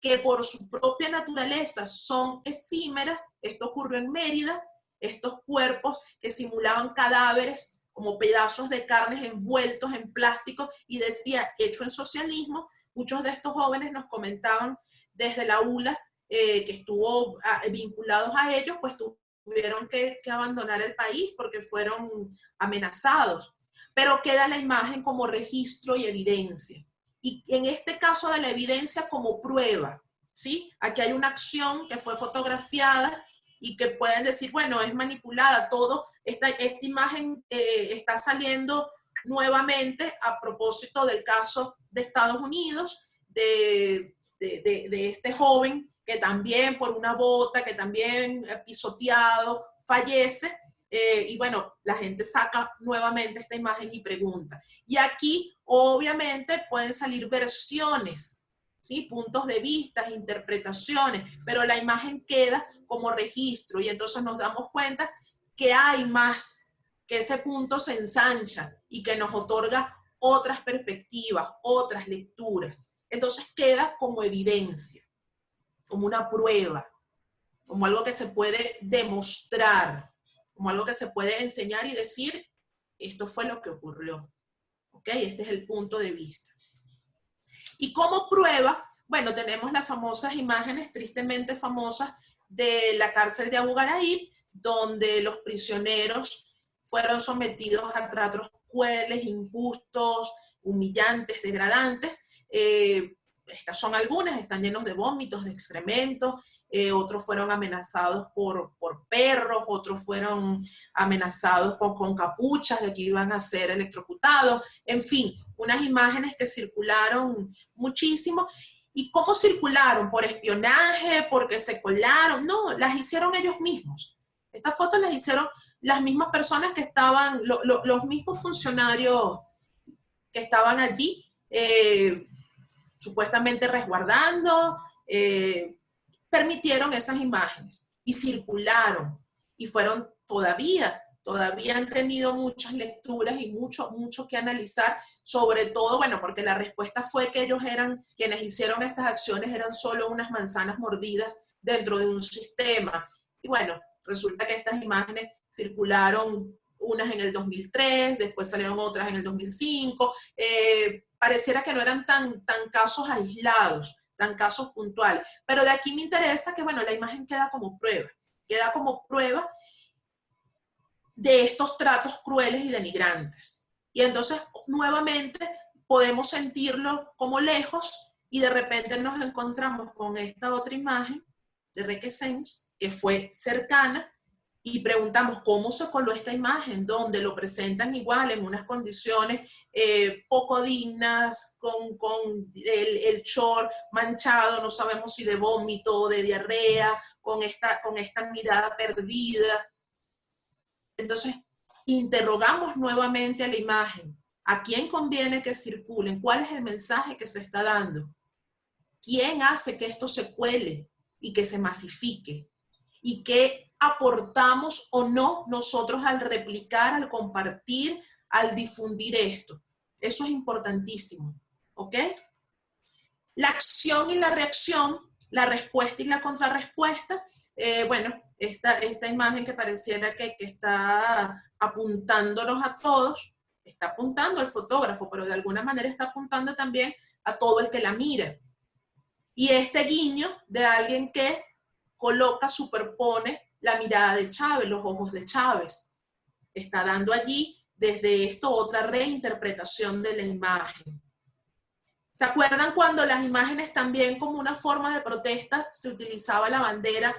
que por su propia naturaleza son efímeras, esto ocurrió en Mérida, estos cuerpos que simulaban cadáveres como pedazos de carnes envueltos en plástico y decía, hecho en socialismo, muchos de estos jóvenes nos comentaban desde la ULA, que estuvo vinculados a ellos, pues tuvieron que abandonar el país porque fueron amenazados. Pero queda la imagen como registro y evidencia. Y en este caso de la evidencia como prueba, ¿sí? Aquí hay una acción que fue fotografiada y que pueden decir, bueno, es manipulada, todo, esta imagen está saliendo nuevamente a propósito del caso de Estados Unidos, de este joven que también por una bota, que también pisoteado, fallece. Y bueno, la gente saca nuevamente esta imagen y pregunta. Y aquí, obviamente, pueden salir versiones, ¿sí? Puntos de vista, interpretaciones, pero la imagen queda como registro y entonces nos damos cuenta que hay más, que ese punto se ensancha y que nos otorga otras perspectivas, otras lecturas. Entonces queda como evidencia, como una prueba, como algo que se puede demostrar, como algo que se puede enseñar y decir, esto fue lo que ocurrió. ¿Ok? Este es el punto de vista. Y como prueba, bueno, tenemos las famosas imágenes, tristemente famosas, de la cárcel de Abu Ghraib, donde los prisioneros fueron sometidos a tratos crueles, injustos, humillantes, degradantes. Estas son algunas, están llenos de vómitos, de excrementos, otros fueron amenazados por perros, otros fueron amenazados con capuchas de que iban a ser electrocutados, en fin, unas imágenes que circularon muchísimo. ¿Y cómo circularon? ¿Por espionaje? ¿Porque se colaron? No, las hicieron ellos mismos. Estas fotos las hicieron las mismas personas que estaban, los mismos funcionarios que estaban allí, supuestamente resguardando, permitieron esas imágenes y circularon y fueron todavía han tenido muchas lecturas y mucho que analizar, sobre todo, bueno, porque la respuesta fue que ellos eran, quienes hicieron estas acciones eran solo unas manzanas mordidas dentro de un sistema. Y bueno, resulta que estas imágenes circularon unas en el 2003, después salieron otras en el 2005, pareciera que no eran tan casos aislados, tan casos puntuales. Pero de aquí me interesa que, bueno, la imagen queda como prueba de estos tratos crueles y denigrantes. Y entonces, nuevamente, podemos sentirlo como lejos y de repente nos encontramos con esta otra imagen de Requesens, que fue cercana, y preguntamos cómo se coló esta imagen, donde lo presentan igual en unas condiciones poco dignas, con el short manchado, no sabemos si de vómito o de diarrea, con esta mirada perdida. Entonces, interrogamos nuevamente a la imagen. ¿A quién conviene que circulen? ¿Cuál es el mensaje que se está dando? ¿Quién hace que esto se cuele y que se masifique? ¿Y qué aportamos o no nosotros al replicar, al compartir, al difundir esto? Eso es importantísimo, ¿ok? La acción y la reacción, la respuesta y la contrarrespuesta. Bueno, esta imagen que pareciera que está apuntándonos a todos, está apuntando al fotógrafo, pero de alguna manera está apuntando también a todo el que la mira. Y este guiño de alguien que coloca, superpone la mirada de Chávez, los ojos de Chávez. Está dando allí, desde esto, otra reinterpretación de la imagen. ¿Se acuerdan cuando las imágenes también como una forma de protesta se utilizaba la bandera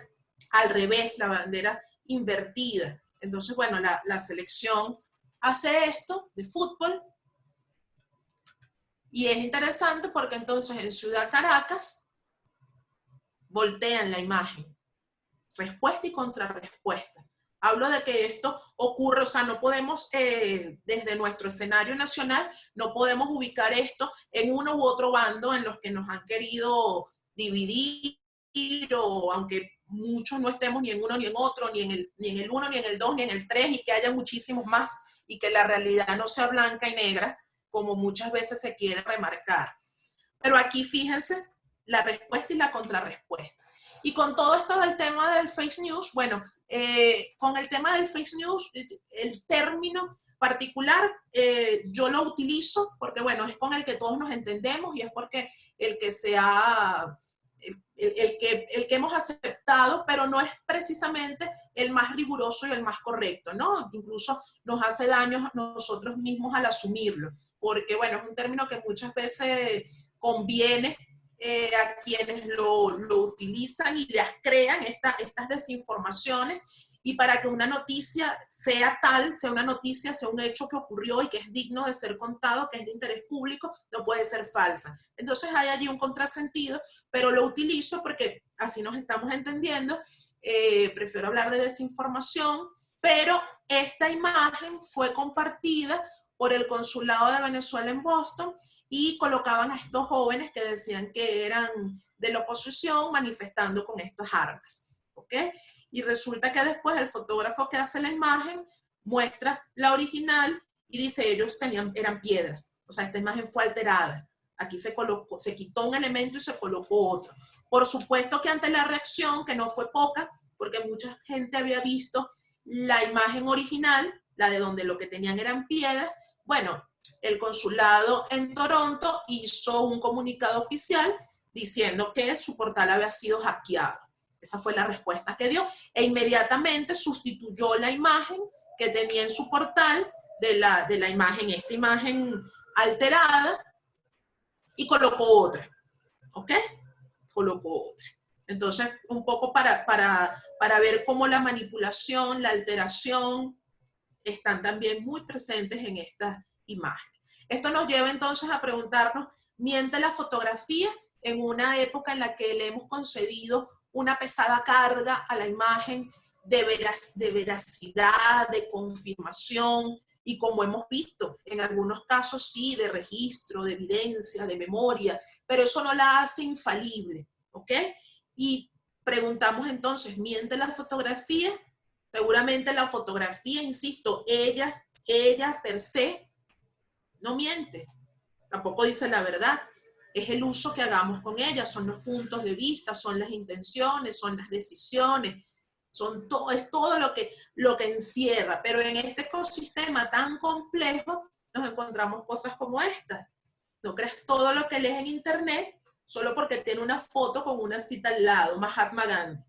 al revés, la bandera invertida? Entonces, bueno, la selección hace esto de fútbol y es interesante porque entonces en Ciudad Caracas voltean la imagen. Respuesta y contrarrespuesta. Hablo de que esto ocurre, o sea, no podemos, desde nuestro escenario nacional, no podemos ubicar esto en uno u otro bando en los que nos han querido dividir, o aunque muchos no estemos ni en uno ni en otro, ni en el uno, ni en el dos, ni en el tres, y que haya muchísimos más, y que la realidad no sea blanca y negra, como muchas veces se quiere remarcar. Pero aquí fíjense la respuesta y la contrarrespuesta. Y con todo esto del tema del fake news, bueno, con el tema del fake news, el término particular, yo lo utilizo porque, bueno, es con el que todos nos entendemos y es porque el que el que hemos aceptado, pero no es precisamente el más riguroso y el más correcto, ¿no? Incluso nos hace daño a nosotros mismos al asumirlo, porque, bueno, es un término que muchas veces conviene a quienes lo utilizan y las crean, estas desinformaciones, y para que una noticia sea tal, sea una noticia, sea un hecho que ocurrió y que es digno de ser contado, que es de interés público, no puede ser falsa. Entonces hay allí un contrasentido, pero lo utilizo porque así nos estamos entendiendo. Prefiero hablar de desinformación, pero esta imagen fue compartida por el Consulado de Venezuela en Boston y colocaban a estos jóvenes que decían que eran de la oposición manifestando con estas armas, ¿ok? Y resulta que después el fotógrafo que hace la imagen muestra la original y dice ellos eran piedras, o sea, esta imagen fue alterada. Aquí se quitó un elemento y se colocó otro. Por supuesto que ante la reacción, que no fue poca, porque mucha gente había visto la imagen original, la de donde lo que tenían eran piedras, bueno, el consulado en Toronto hizo un comunicado oficial diciendo que su portal había sido hackeado. Esa fue la respuesta que dio e inmediatamente sustituyó la imagen que tenía en su portal de la imagen, esta imagen alterada, y colocó otra, ¿ok? Colocó otra. Entonces, un poco para ver cómo la manipulación, la alteración, están también muy presentes en estas imágenes. Esto nos lleva entonces a preguntarnos, ¿miente la fotografía en una época en la que le hemos concedido una pesada carga a la imagen de veracidad, de confirmación, y como hemos visto, en algunos casos sí, de registro, de evidencia, de memoria, pero eso no la hace infalible, ¿ok? Y preguntamos entonces, ¿miente la fotografía? Seguramente la fotografía, insisto, ella per se no miente, tampoco dice la verdad. Es el uso que hagamos con ella, son los puntos de vista, son las intenciones, son las decisiones, es todo lo que encierra. Pero en este ecosistema tan complejo nos encontramos cosas como esta. ¿No crees? Todo lo que lees en internet solo porque tiene una foto con una cita al lado, Mahatma Gandhi.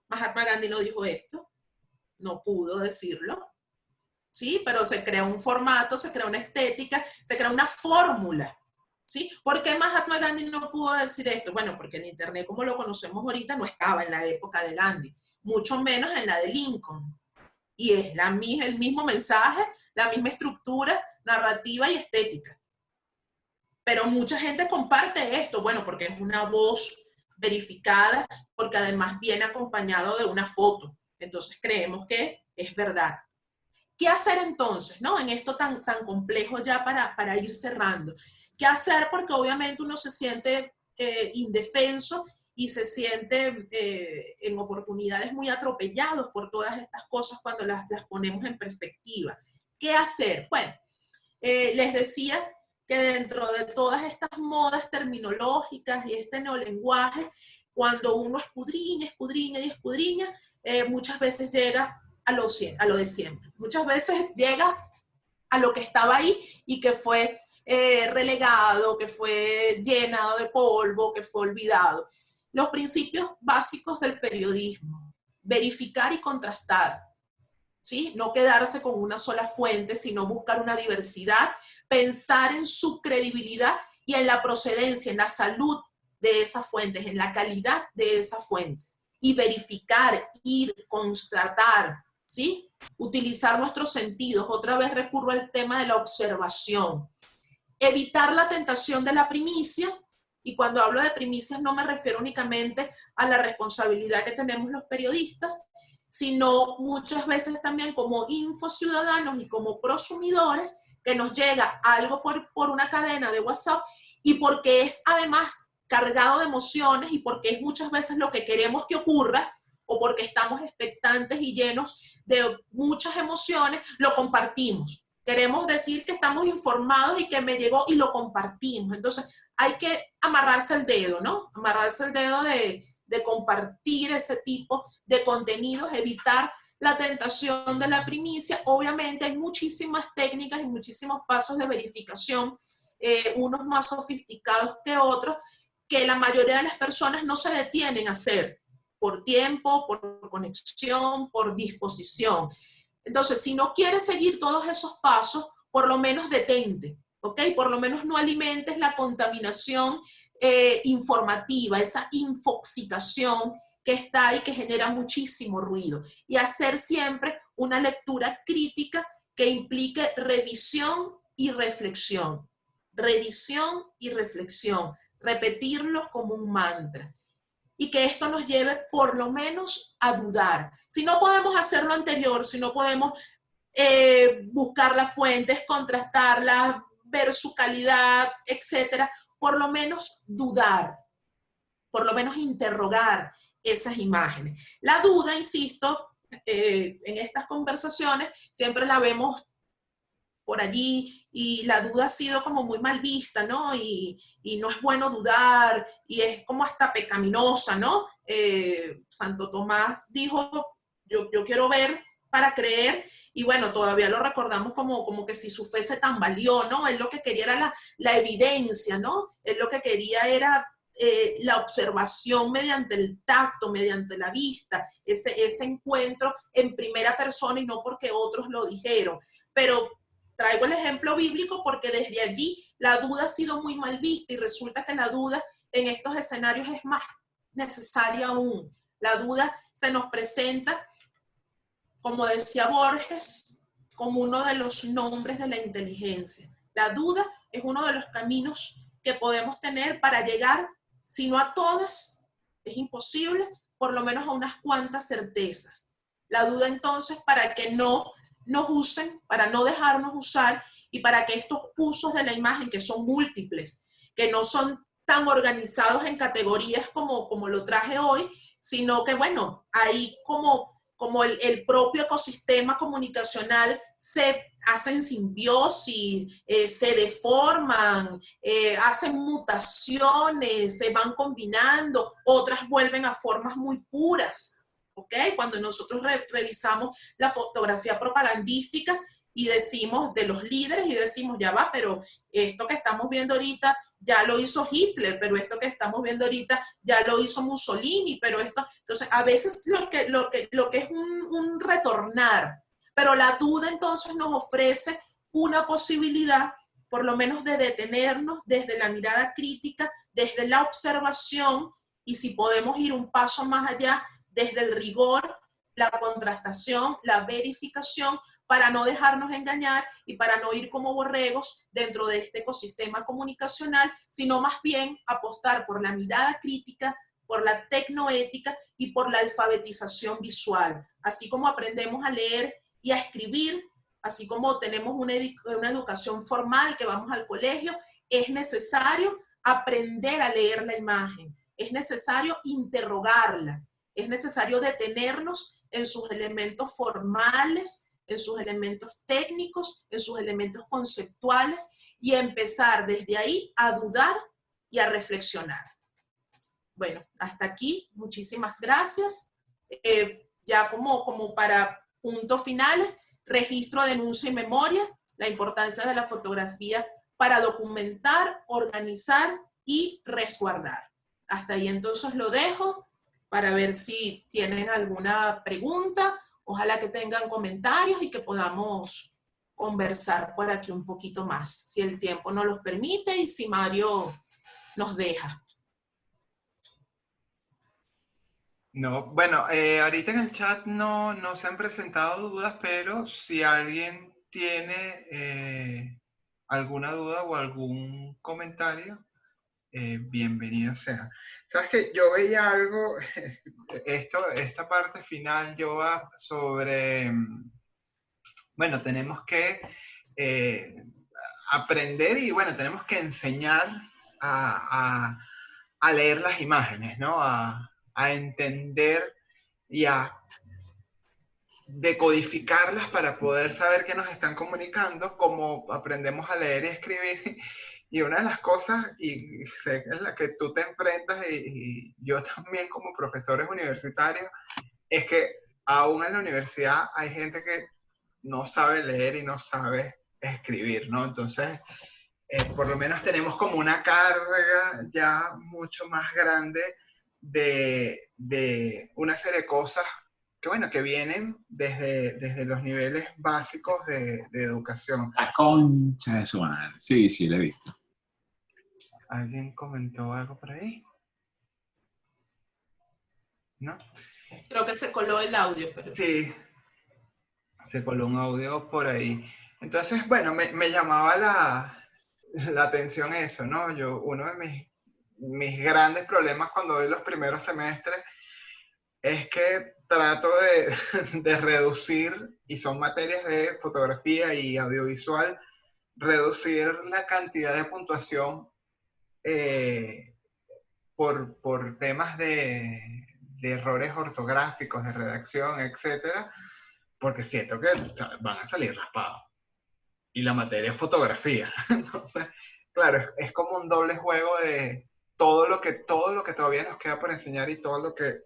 Mahatma Gandhi no dijo esto, no pudo decirlo, ¿sí? Pero se crea un formato, se crea una estética, se crea una fórmula, ¿sí? ¿Por qué Mahatma Gandhi no pudo decir esto? Bueno, porque el Internet, como lo conocemos ahorita, no estaba en la época de Gandhi, mucho menos en la de Lincoln. Y es el mismo mensaje, la misma estructura narrativa y estética. Pero mucha gente comparte esto, bueno, porque es una voz verificada, porque además viene acompañado de una foto. Entonces creemos que es verdad. ¿Qué hacer entonces, no? En esto tan complejo ya para ir cerrando. ¿Qué hacer? Porque obviamente uno se siente indefenso y se siente en oportunidades muy atropellados por todas estas cosas cuando las ponemos en perspectiva. ¿Qué hacer? Bueno, les decía que dentro de todas estas modas terminológicas y este neolenguaje, cuando uno escudriña, escudriña y escudriña, muchas veces llega a lo de siempre. Muchas veces llega a lo que estaba ahí y que fue relegado, que fue llenado de polvo, que fue olvidado. Los principios básicos del periodismo: verificar y contrastar, ¿sí? No quedarse con una sola fuente, sino buscar una diversidad, pensar en su credibilidad y en la procedencia, en la salud de esas fuentes, en la calidad de esas fuentes. Y verificar, ir, constatar, ¿sí? Utilizar nuestros sentidos. Otra vez recurro al tema de la observación. Evitar la tentación de la primicia, y cuando hablo de primicias no me refiero únicamente a la responsabilidad que tenemos los periodistas, sino muchas veces también como infociudadanos y como prosumidores, que nos llega algo por una cadena de WhatsApp y porque es además cargado de emociones y porque es muchas veces lo que queremos que ocurra o porque estamos expectantes y llenos de muchas emociones, lo compartimos. Queremos decir que estamos informados y que me llegó y lo compartimos. Entonces hay que amarrarse el dedo, ¿no? Amarrarse el dedo de compartir ese tipo de contenidos, evitar la tentación de la primicia. Obviamente hay muchísimas técnicas y muchísimos pasos de verificación, unos más sofisticados que otros, que la mayoría de las personas no se detienen a hacer por tiempo, por conexión, por disposición. Entonces, si no quieres seguir todos esos pasos, por lo menos detente, ¿ok? Por lo menos no alimentes la contaminación informativa, esa infoxicación que está ahí, que genera muchísimo ruido. Y hacer siempre una lectura crítica que implique revisión y reflexión. Revisión y reflexión. Repetirlo como un mantra. Y que esto nos lleve por lo menos a dudar. Si no podemos hacer lo anterior, si no podemos buscar las fuentes, contrastarlas, ver su calidad, etcétera, por lo menos dudar, por lo menos interrogar esas imágenes. La duda, insisto, en estas conversaciones siempre la vemos por allí y la duda ha sido como muy mal vista, ¿no? Y no es bueno dudar y es como hasta pecaminosa, ¿no? Santo Tomás dijo, yo quiero ver para creer, y bueno, todavía lo recordamos como que si su fe se tambaleó, ¿no? Él lo que quería era la evidencia, ¿no? Él lo que quería era la observación mediante el tacto, mediante la vista, ese encuentro en primera persona y no porque otros lo dijeron. Pero traigo el ejemplo bíblico porque desde allí la duda ha sido muy mal vista y resulta que la duda en estos escenarios es más necesaria aún. La duda se nos presenta, como decía Borges, como uno de los nombres de la inteligencia. La duda es uno de los caminos que podemos tener para llegar, si no a todas, es imposible, por lo menos a unas cuantas certezas. La duda entonces, para que no nos usen, para no dejarnos usar y para que estos usos de la imagen, que son múltiples, que no son tan organizados en categorías como lo traje hoy, sino que, bueno, ahí como el propio ecosistema comunicacional se hacen simbiosis, se deforman, hacen mutaciones, se van combinando, otras vuelven a formas muy puras. ¿Ok? Cuando nosotros revisamos la fotografía propagandística y decimos de los líderes y decimos, ya va, pero esto que estamos viendo ahorita ya lo hizo Hitler, pero esto que estamos viendo ahorita ya lo hizo Mussolini, pero esto, entonces a veces lo que es un retornar, pero la duda entonces nos ofrece una posibilidad, por lo menos de detenernos desde la mirada crítica, desde la observación, y si podemos ir un paso más allá, desde el rigor, la contrastación, la verificación, para no dejarnos engañar y para no ir como borregos dentro de este ecosistema comunicacional, sino más bien apostar por la mirada crítica, por la tecnoética y por la alfabetización visual. Así como aprendemos a leer y a escribir, así como tenemos una educación formal que vamos al colegio, es necesario aprender a leer la imagen, es necesario interrogarla, es necesario detenernos en sus elementos formales, en sus elementos técnicos, en sus elementos conceptuales y empezar desde ahí a dudar y a reflexionar. Bueno, hasta aquí, muchísimas gracias. Ya como para puntos finales, registro, denuncia y memoria, la importancia de la fotografía para documentar, organizar y resguardar. Hasta ahí entonces lo dejo para ver si tienen alguna pregunta. Ojalá que tengan comentarios y que podamos conversar por aquí un poquito más, si el tiempo nos los permite y si Mario nos deja. No, bueno, ahorita en el chat no se han presentado dudas, pero si alguien tiene alguna duda o algún comentario, bienvenido sea. Sabes que yo veía algo, esta parte final, yo sobre, bueno, tenemos que eh, aprender y bueno, tenemos que enseñar a, a leer las imágenes, ¿no? A entender y a decodificarlas para poder saber qué nos están comunicando, como aprendemos a leer y escribir. Y una de las cosas, y sé que es la que tú te enfrentas, y yo también como profesores universitarios, es que aún en la universidad hay gente que no sabe leer y no sabe escribir, ¿no? Entonces, por lo menos tenemos como una carga ya mucho más grande de una serie de cosas que, bueno, que vienen desde los niveles básicos de educación. La concha de su madre. Sí, sí, lo he visto. ¿Alguien comentó algo por ahí? ¿No? Creo que se coló el audio, pero... Sí, se coló un audio por ahí. Entonces, bueno, me llamaba la atención eso, ¿no? Uno de mis grandes problemas cuando doy los primeros semestres es que trato de reducir, y son materias de fotografía y audiovisual, reducir la cantidad de puntuación eh, por temas de errores ortográficos, de redacción, etcétera, porque siento que van a salir raspados. Y la materia es fotografía. Entonces, claro, es como un doble juego de todo lo que todavía nos queda por enseñar y todo lo que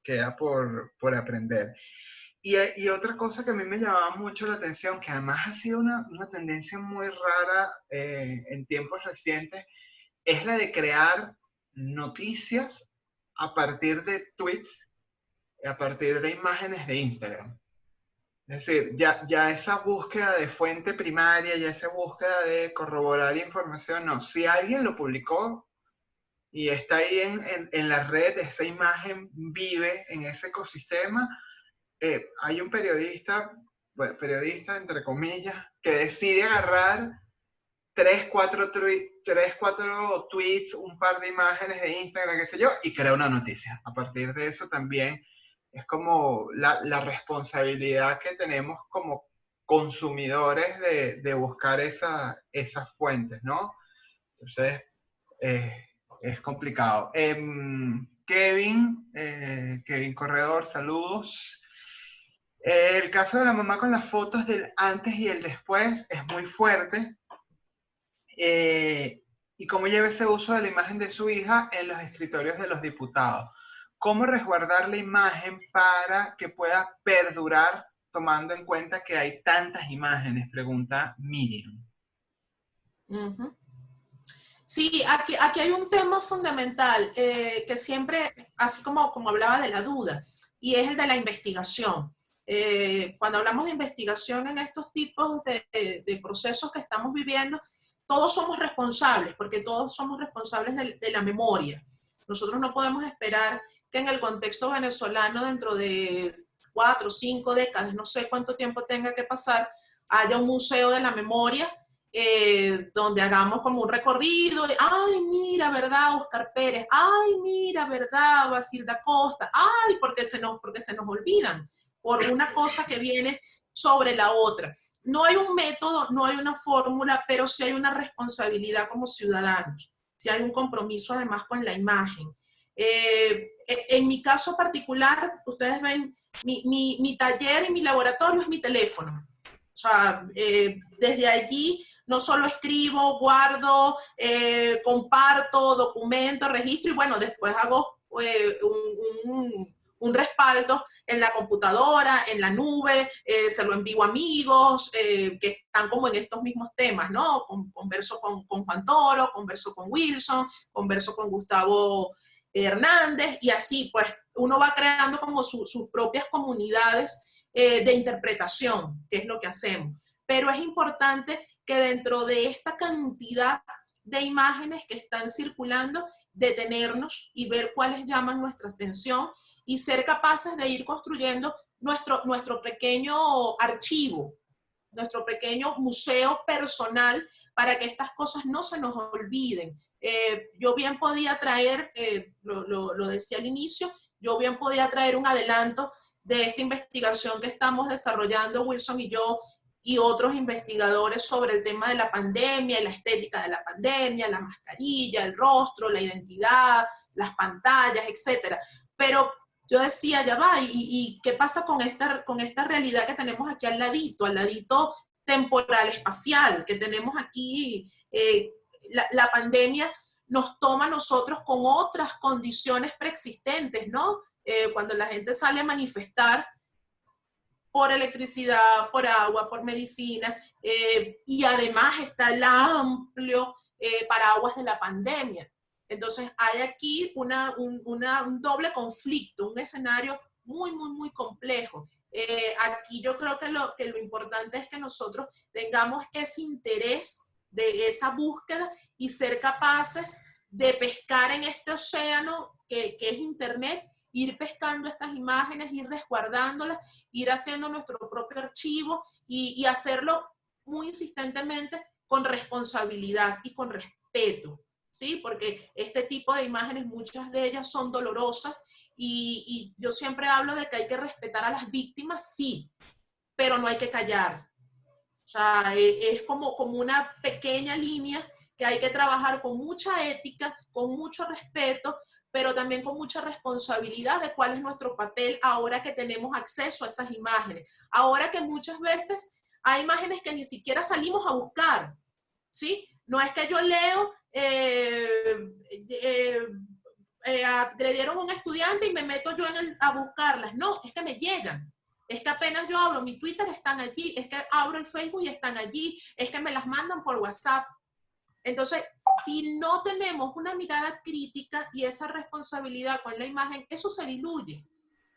queda por aprender. Y otra cosa que a mí me llamaba mucho la atención, que además ha sido una tendencia muy rara en tiempos recientes, es la de crear noticias a partir de tweets, a partir de imágenes de Instagram. Es decir, ya esa búsqueda de fuente primaria, ya esa búsqueda de corroborar información, no. Si alguien lo publicó y está ahí en la red, esa imagen vive en ese ecosistema, hay un periodista, bueno, periodista entre comillas, que decide agarrar tres, cuatro tweets, un par de imágenes de Instagram, qué sé yo, y crea una noticia. A partir de eso también es como la responsabilidad que tenemos como consumidores de buscar esas fuentes, ¿no? Entonces, es complicado. Kevin Corredor, saludos. El caso de la mamá con las fotos del antes y el después es muy fuerte. Y cómo lleva ese uso de la imagen de su hija en los escritorios de los diputados. ¿Cómo resguardar la imagen para que pueda perdurar tomando en cuenta que hay tantas imágenes? Pregunta Miriam. Sí, aquí hay un tema fundamental que siempre, así como hablaba de la duda, y es el de la investigación. Cuando hablamos de investigación en estos tipos de procesos que estamos viviendo, todos somos responsables, porque todos somos responsables de la memoria. Nosotros no podemos esperar que en el contexto venezolano, dentro de 4 o 5 décadas, no sé cuánto tiempo tenga que pasar, haya un museo de la memoria donde hagamos como un recorrido, ay, mira, ¿verdad? Oscar Pérez, ay, mira, ¿verdad? Basilda Costa, ay, porque se nos olvidan por una cosa que viene sobre la otra. No hay un método, no hay una fórmula, pero sí hay una responsabilidad como ciudadanos, sí hay un compromiso además con la imagen. En mi caso particular, ustedes ven, mi taller y mi laboratorio es mi teléfono. O sea, desde allí no solo escribo, guardo, comparto, documento, registro y bueno, después hago un respaldo en la computadora, en la nube, se lo envío a amigos que están como en estos mismos temas, ¿no? Converso con Juan Toro, converso con Wilson, converso con Gustavo Hernández y así pues uno va creando como sus propias comunidades de interpretación, que es lo que hacemos. Pero es importante que dentro de esta cantidad de imágenes que están circulando, detenernos y ver cuáles llaman nuestra atención y ser capaces de ir construyendo nuestro pequeño archivo, nuestro pequeño museo personal para que estas cosas no se nos olviden. Yo bien podía traer, lo decía al inicio, yo bien podía traer un adelanto de esta investigación que estamos desarrollando Wilson y yo y otros investigadores sobre el tema de la pandemia y la estética de la pandemia, la mascarilla, el rostro, la identidad, las pantallas, etcétera. Pero yo decía, ya va, ¿y qué pasa con esta realidad que tenemos aquí al ladito temporal, espacial, que tenemos aquí? La pandemia nos toma a nosotros con otras condiciones preexistentes, ¿no? Cuando la gente sale a manifestar por electricidad, por agua, por medicina, y además está el amplio paraguas de la pandemia. Entonces hay aquí un doble conflicto, un escenario muy complejo. Aquí yo creo que lo importante es que nosotros tengamos ese interés de esa búsqueda y ser capaces de pescar en este océano que es Internet, ir pescando estas imágenes, ir resguardándolas, ir haciendo nuestro propio archivo y hacerlo muy insistentemente con responsabilidad y con respeto, ¿sí? Porque este tipo de imágenes, muchas de ellas son dolorosas y yo siempre hablo de que hay que respetar a las víctimas, sí, pero no hay que callar. O sea, es como una pequeña línea que hay que trabajar con mucha ética, con mucho respeto, pero también con mucha responsabilidad de cuál es nuestro papel ahora que tenemos acceso a esas imágenes. Ahora que muchas veces hay imágenes que ni siquiera salimos a buscar, ¿sí? No es que yo leo, agredieron a un estudiante y me meto yo a buscarlas. No, es que me llegan. Es que apenas yo abro mi Twitter, están allí. Es que abro el Facebook y están allí. Es que me las mandan por WhatsApp. Entonces, si no tenemos una mirada crítica y esa responsabilidad con la imagen, eso se diluye.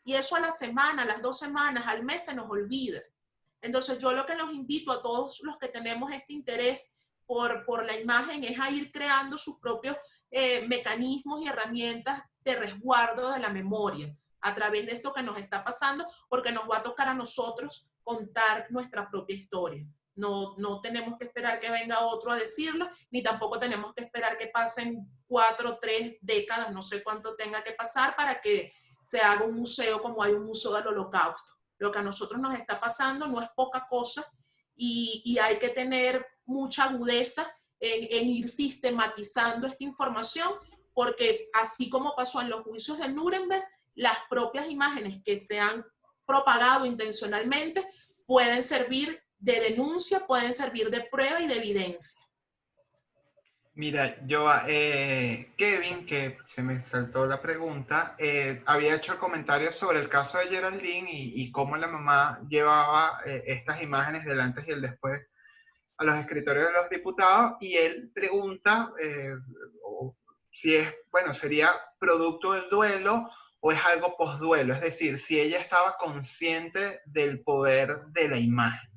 Y eso a la semana, a las 2 semanas, al mes se nos olvida. Entonces, yo lo que los invito a todos los que tenemos este interés por la imagen es a ir creando sus propios mecanismos y herramientas de resguardo de la memoria a través de esto que nos está pasando, porque nos va a tocar a nosotros contar nuestra propia historia. No tenemos que esperar que venga otro a decirlo, ni tampoco tenemos que esperar que pasen 4 o 3 décadas, no sé cuánto tenga que pasar para que se haga un museo como hay un museo del Holocausto. Lo que a nosotros nos está pasando no es poca cosa y hay que tener mucha agudeza en ir sistematizando esta información, porque así como pasó en los juicios de Nuremberg, las propias imágenes que se han propagado intencionalmente pueden servir de denuncia, pueden servir de prueba y de evidencia. Mira, yo, Kevin, que se me saltó la pregunta, había hecho el comentario sobre el caso de Geraldine y cómo la mamá llevaba estas imágenes del antes y el después a los escritorios de los diputados y él pregunta si es, bueno, sería producto del duelo o es algo posduelo, es decir, si ella estaba consciente del poder de la imagen.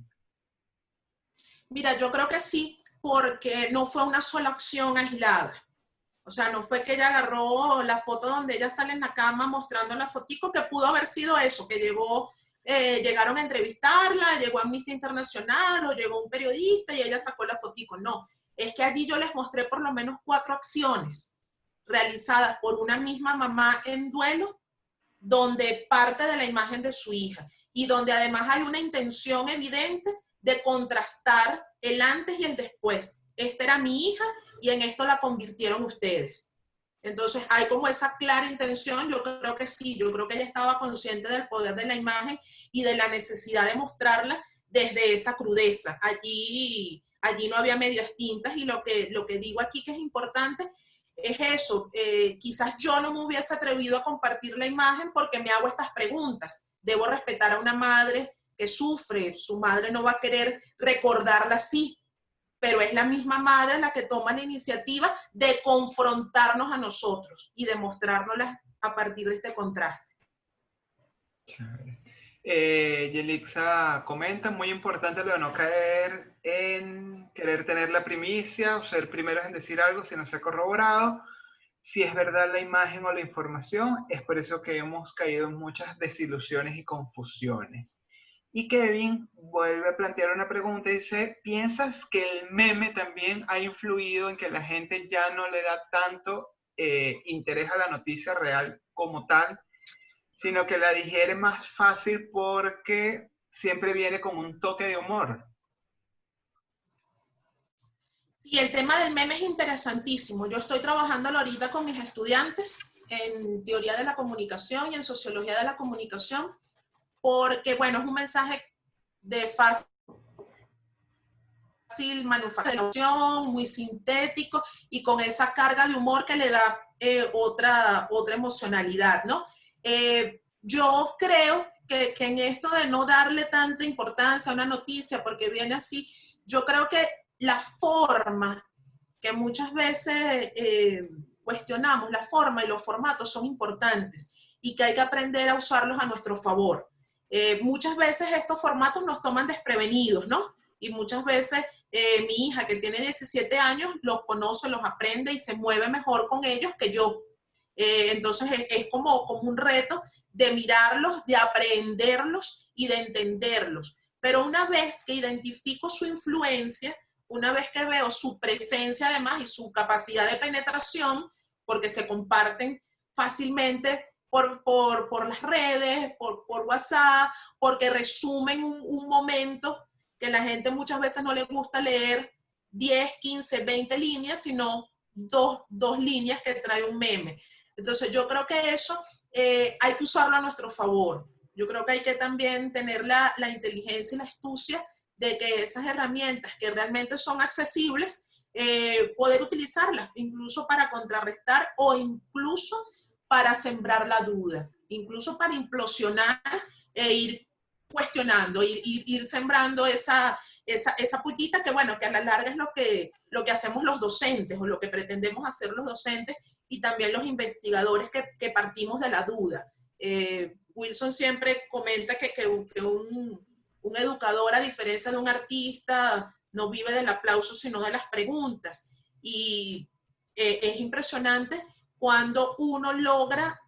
Mira, yo creo que sí, porque no fue una sola acción aislada. O sea, no fue que ella agarró la foto donde ella sale en la cama mostrando la fotico, que pudo haber sido eso, que llegaron a entrevistarla, llegó Amnistía Internacional o llegó un periodista y ella sacó la fotico. No, es que allí yo les mostré por lo menos 4 acciones realizadas por una misma mamá en duelo, donde parte de la imagen de su hija y donde además hay una intención evidente de contrastar el antes y el después. Esta era mi hija y en esto la convirtieron ustedes. Entonces hay como esa clara intención, yo creo que sí, yo creo que ella estaba consciente del poder de la imagen y de la necesidad de mostrarla desde esa crudeza. Allí no había medias tintas y lo que digo aquí que es importante es eso. Quizás yo no me hubiese atrevido a compartir la imagen porque me hago estas preguntas. Debo respetar a una madre que sufre, su madre no va a querer recordarla así, pero es la misma madre la que toma la iniciativa de confrontarnos a nosotros y de mostrárnoslas a partir de este contraste. Yelixa comenta, muy importante lo de no caer en querer tener la primicia o ser primeros en decir algo si no se ha corroborado si es verdad la imagen o la información. Es por eso que hemos caído en muchas desilusiones y confusiones. Y Kevin vuelve a plantear una pregunta y dice, ¿piensas que el meme también ha influido en que la gente ya no le da tanto interés a la noticia real como tal, sino que la digiere más fácil porque siempre viene con un toque de humor? Sí, el tema del meme es interesantísimo. Yo estoy trabajando ahorita con mis estudiantes en teoría de la comunicación y en sociología de la comunicación, porque, bueno, es un mensaje de fácil manufacturación, muy sintético y con esa carga de humor que le da otra emocionalidad, ¿no? Yo creo que en esto de no darle tanta importancia a una noticia porque viene así, yo creo que la forma que muchas veces cuestionamos, la forma y los formatos son importantes y que hay que aprender a usarlos a nuestro favor. Muchas veces estos formatos nos toman desprevenidos, ¿no? Y muchas veces mi hija que tiene 17 años los conoce, los aprende y se mueve mejor con ellos que yo. Entonces es como un reto de mirarlos, de aprenderlos y de entenderlos. Pero una vez que identifico su influencia, una vez que veo su presencia además y su capacidad de penetración, porque se comparten fácilmente por las redes, por WhatsApp, porque resumen un momento que la gente muchas veces no le gusta leer 10, 15, 20 líneas, sino dos líneas que trae un meme. Entonces yo creo que eso hay que usarlo a nuestro favor. Yo creo que hay que también tener la inteligencia y la astucia de que esas herramientas que realmente son accesibles, poder utilizarlas incluso para contrarrestar o incluso para sembrar la duda, incluso para implosionar e ir cuestionando, ir sembrando esa pullita que, bueno, que a la larga es lo que hacemos los docentes o lo que pretendemos hacer los docentes y también los investigadores que partimos de la duda. Wilson siempre comenta que un educador, a diferencia de un artista, no vive del aplauso, sino de las preguntas. Y es impresionante cuando uno logra,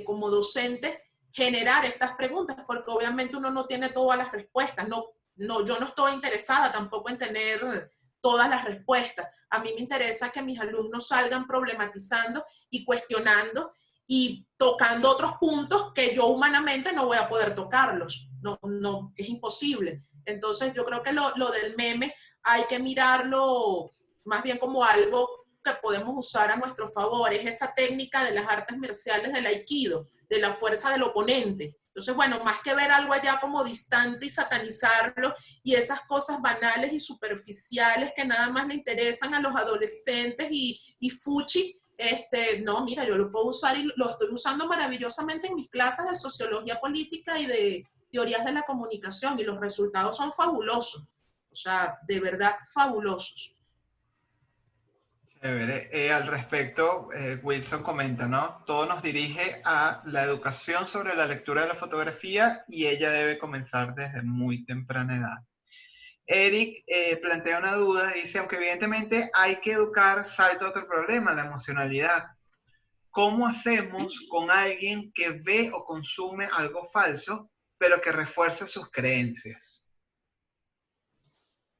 como docente, generar estas preguntas, porque obviamente uno no tiene todas las respuestas. Yo no estoy interesada tampoco en tener todas las respuestas. A mí me interesa que mis alumnos salgan problematizando y cuestionando y tocando otros puntos que yo humanamente no voy a poder tocarlos. No, es imposible. Entonces yo creo que lo del meme hay que mirarlo más bien como algo que podemos usar a nuestro favor. Es esa técnica de las artes marciales del aikido, de la fuerza del oponente. Entonces, bueno, más que ver algo allá como distante y satanizarlo y esas cosas banales y superficiales que nada más le interesan a los adolescentes y fuchi, no, mira, yo lo puedo usar y lo estoy usando maravillosamente en mis clases de sociología política y de teorías de la comunicación y los resultados son fabulosos. O sea, de verdad fabulosos. Chévere. Al respecto, Wilson comenta, ¿no? Todo nos dirige a la educación sobre la lectura de la fotografía y ella debe comenzar desde muy temprana edad. Eric plantea una duda, dice, aunque evidentemente hay que educar, salta otro problema, la emocionalidad. ¿Cómo hacemos con alguien que ve o consume algo falso, pero que refuerza sus creencias?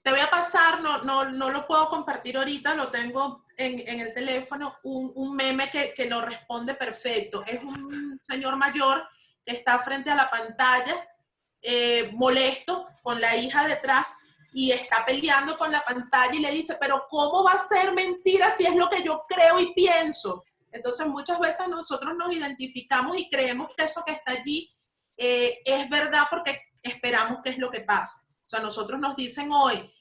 Te voy a pasar, no lo puedo compartir ahorita, lo tengo en el teléfono, un meme que lo responde perfecto. Es un señor mayor que está frente a la pantalla, molesto, con la hija detrás, y está peleando con la pantalla y le dice, pero ¿cómo va a ser mentira si es lo que yo creo y pienso? Entonces muchas veces nosotros nos identificamos y creemos que eso que está allí es verdad porque esperamos que es lo que pasa. O sea, nosotros nos dicen hoy,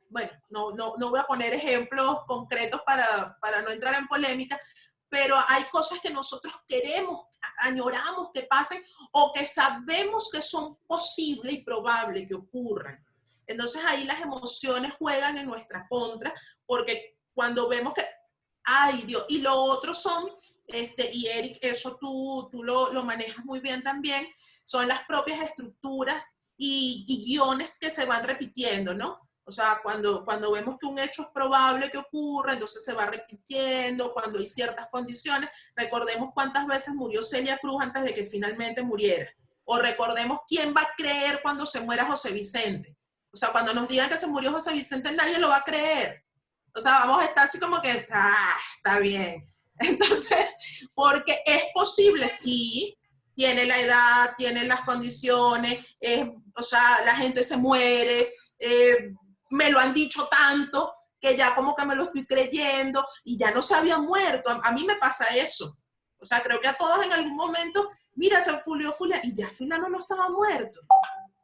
bueno, no voy a poner ejemplos concretos para no entrar en polémica, pero hay cosas que nosotros queremos, añoramos que pasen o que sabemos que son posibles y probables que ocurran. Entonces ahí las emociones juegan en nuestra contra, porque cuando vemos que, ay Dios, y lo otro son, y Eric, eso tú lo manejas muy bien también, son las propias estructuras y guiones que se van repitiendo, ¿no? O sea, cuando vemos que un hecho es probable que ocurra, entonces se va repitiendo, cuando hay ciertas condiciones, recordemos cuántas veces murió Celia Cruz antes de que finalmente muriera, o recordemos quién va a creer cuando se muera José Vicente. O sea, cuando nos digan que se murió José Vicente, nadie lo va a creer. O sea, vamos a estar así como que, está bien. Entonces, porque es posible, sí, tiene la edad, tiene las condiciones, o sea, la gente se muere, me lo han dicho tanto que ya como que me lo estoy creyendo y ya no se había muerto. A mí me pasa eso. O sea, creo que a todos en algún momento, mira, se murió Fulano y ya Fulano no estaba muerto.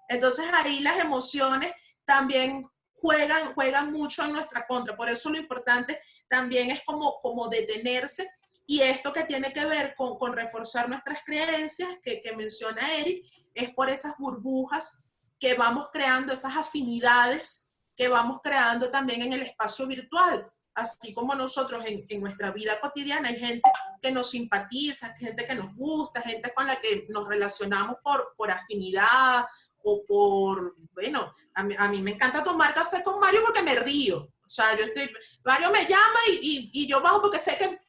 Entonces ahí las emociones también juegan mucho en nuestra contra. Por eso lo importante también es como detenerse y esto que tiene que ver con reforzar nuestras creencias que menciona Eric, es por esas burbujas que vamos creando, esas afinidades que vamos creando también en el espacio virtual. Así como nosotros en nuestra vida cotidiana hay gente que nos simpatiza, gente que nos gusta, gente con la que nos relacionamos por afinidad, o por, bueno, a mí me encanta tomar café con Mario porque me río. O sea, Mario me llama y yo bajo porque sé que,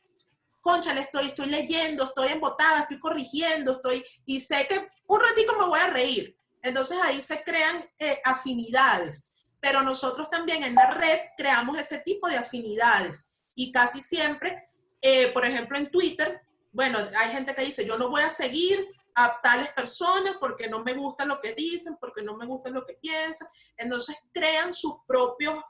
concha, estoy leyendo, estoy embotada, estoy corrigiendo, y sé que un ratito me voy a reír. Entonces ahí se crean afinidades. Pero nosotros también en la red creamos ese tipo de afinidades. Y casi siempre, por ejemplo, en Twitter, bueno, hay gente que dice, yo no voy a seguir a tales personas porque no me gusta lo que dicen, porque no me gusta lo que piensan. Entonces crean sus propios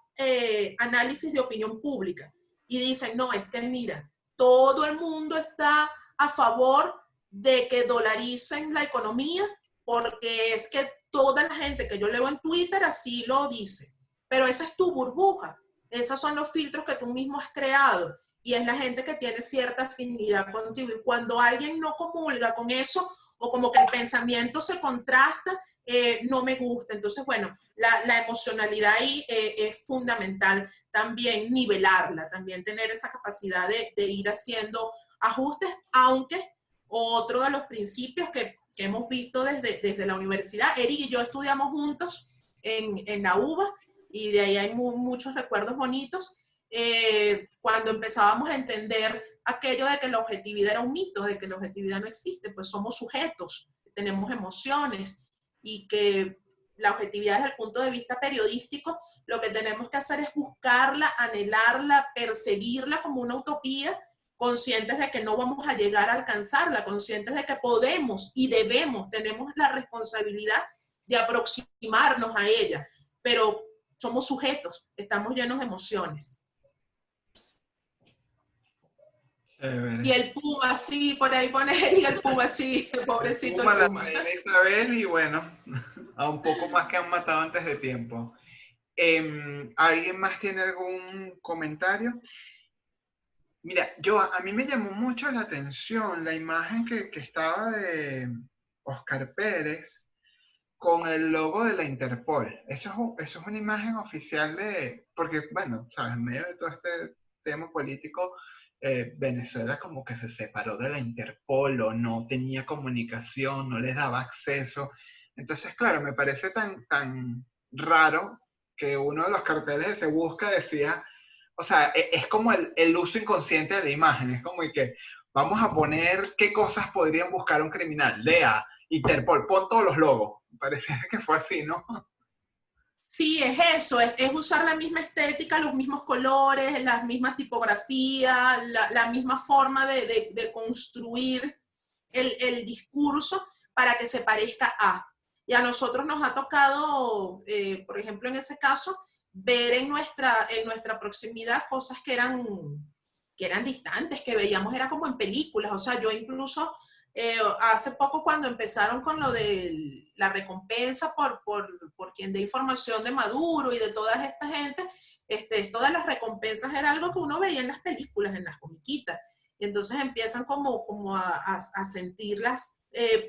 análisis de opinión pública y dicen, no, es que mira, todo el mundo está a favor de que dolaricen la economía porque es que toda la gente que yo leo en Twitter así lo dice. Pero esa es tu burbuja. Esos son los filtros que tú mismo has creado. Y es la gente que tiene cierta afinidad contigo. Y cuando alguien no comulga con eso, o como que el pensamiento se contrasta, no me gusta. Entonces, bueno, la emocionalidad ahí es fundamental también nivelarla, también tener esa capacidad de ir haciendo ajustes, aunque otro de los principios que hemos visto desde la universidad, Eric y yo estudiamos juntos en la UBA y de ahí hay muchos recuerdos bonitos, cuando empezábamos a entender aquello de que la objetividad era un mito, de que la objetividad no existe, pues somos sujetos, tenemos emociones y que la objetividad desde el punto de vista periodístico, lo que tenemos que hacer es buscarla, anhelarla, perseguirla como una utopía, conscientes de que no vamos a llegar a alcanzarla, conscientes de que podemos y debemos, tenemos la responsabilidad de aproximarnos a ella, pero somos sujetos, estamos llenos de emociones. Y el Puma, sí, por ahí poner, y el Puma, sí, el pobrecito Puma, el Puma. la reina Isabel y bueno, a un poco más que han matado antes de tiempo. ¿Alguien más tiene algún comentario? Mira, a mí me llamó mucho la atención la imagen que estaba de Oscar Pérez con el logo de la Interpol. Eso es una imagen oficial de, porque bueno, sabes, en medio de todo este tema político, Venezuela como que se separó de la Interpol o no tenía comunicación, no les daba acceso. Entonces, claro, me parece tan raro que uno de los carteles de Se Busca decía, o sea, es como el uso inconsciente de la imagen, es como que vamos a poner qué cosas podrían buscar un criminal, lea Interpol, pon todos los logos. Parece que fue así, ¿no? Sí, es eso, es usar la misma estética, los mismos colores, las mismas tipografías, la misma forma de construir el discurso para que se parezca a. Y a nosotros nos ha tocado, por ejemplo, en ese caso, ver en nuestra proximidad cosas que eran distantes, que veíamos, era como en películas. O sea, yo incluso hace poco cuando empezaron con lo de la recompensa por quien dé información de Maduro y de toda esta gente, esto de las recompensas era algo que uno veía en las películas, en las comiquitas. Y entonces empiezan como a sentirlas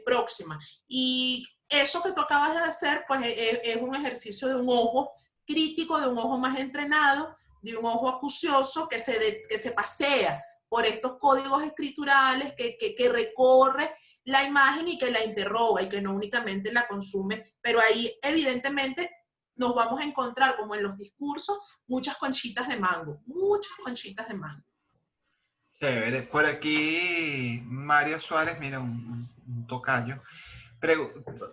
próximas. Y eso que tú acabas de hacer, pues es un ejercicio de un ojo crítico, de un ojo más entrenado, de un ojo acucioso que se pasea por estos códigos escriturales, que recorre la imagen y que la interroga y que no únicamente la consume, pero ahí evidentemente nos vamos a encontrar, como en los discursos, muchas conchitas de mango, muchas conchitas de mango. Chévere. Por aquí Mario Suárez, mira, un tocayo,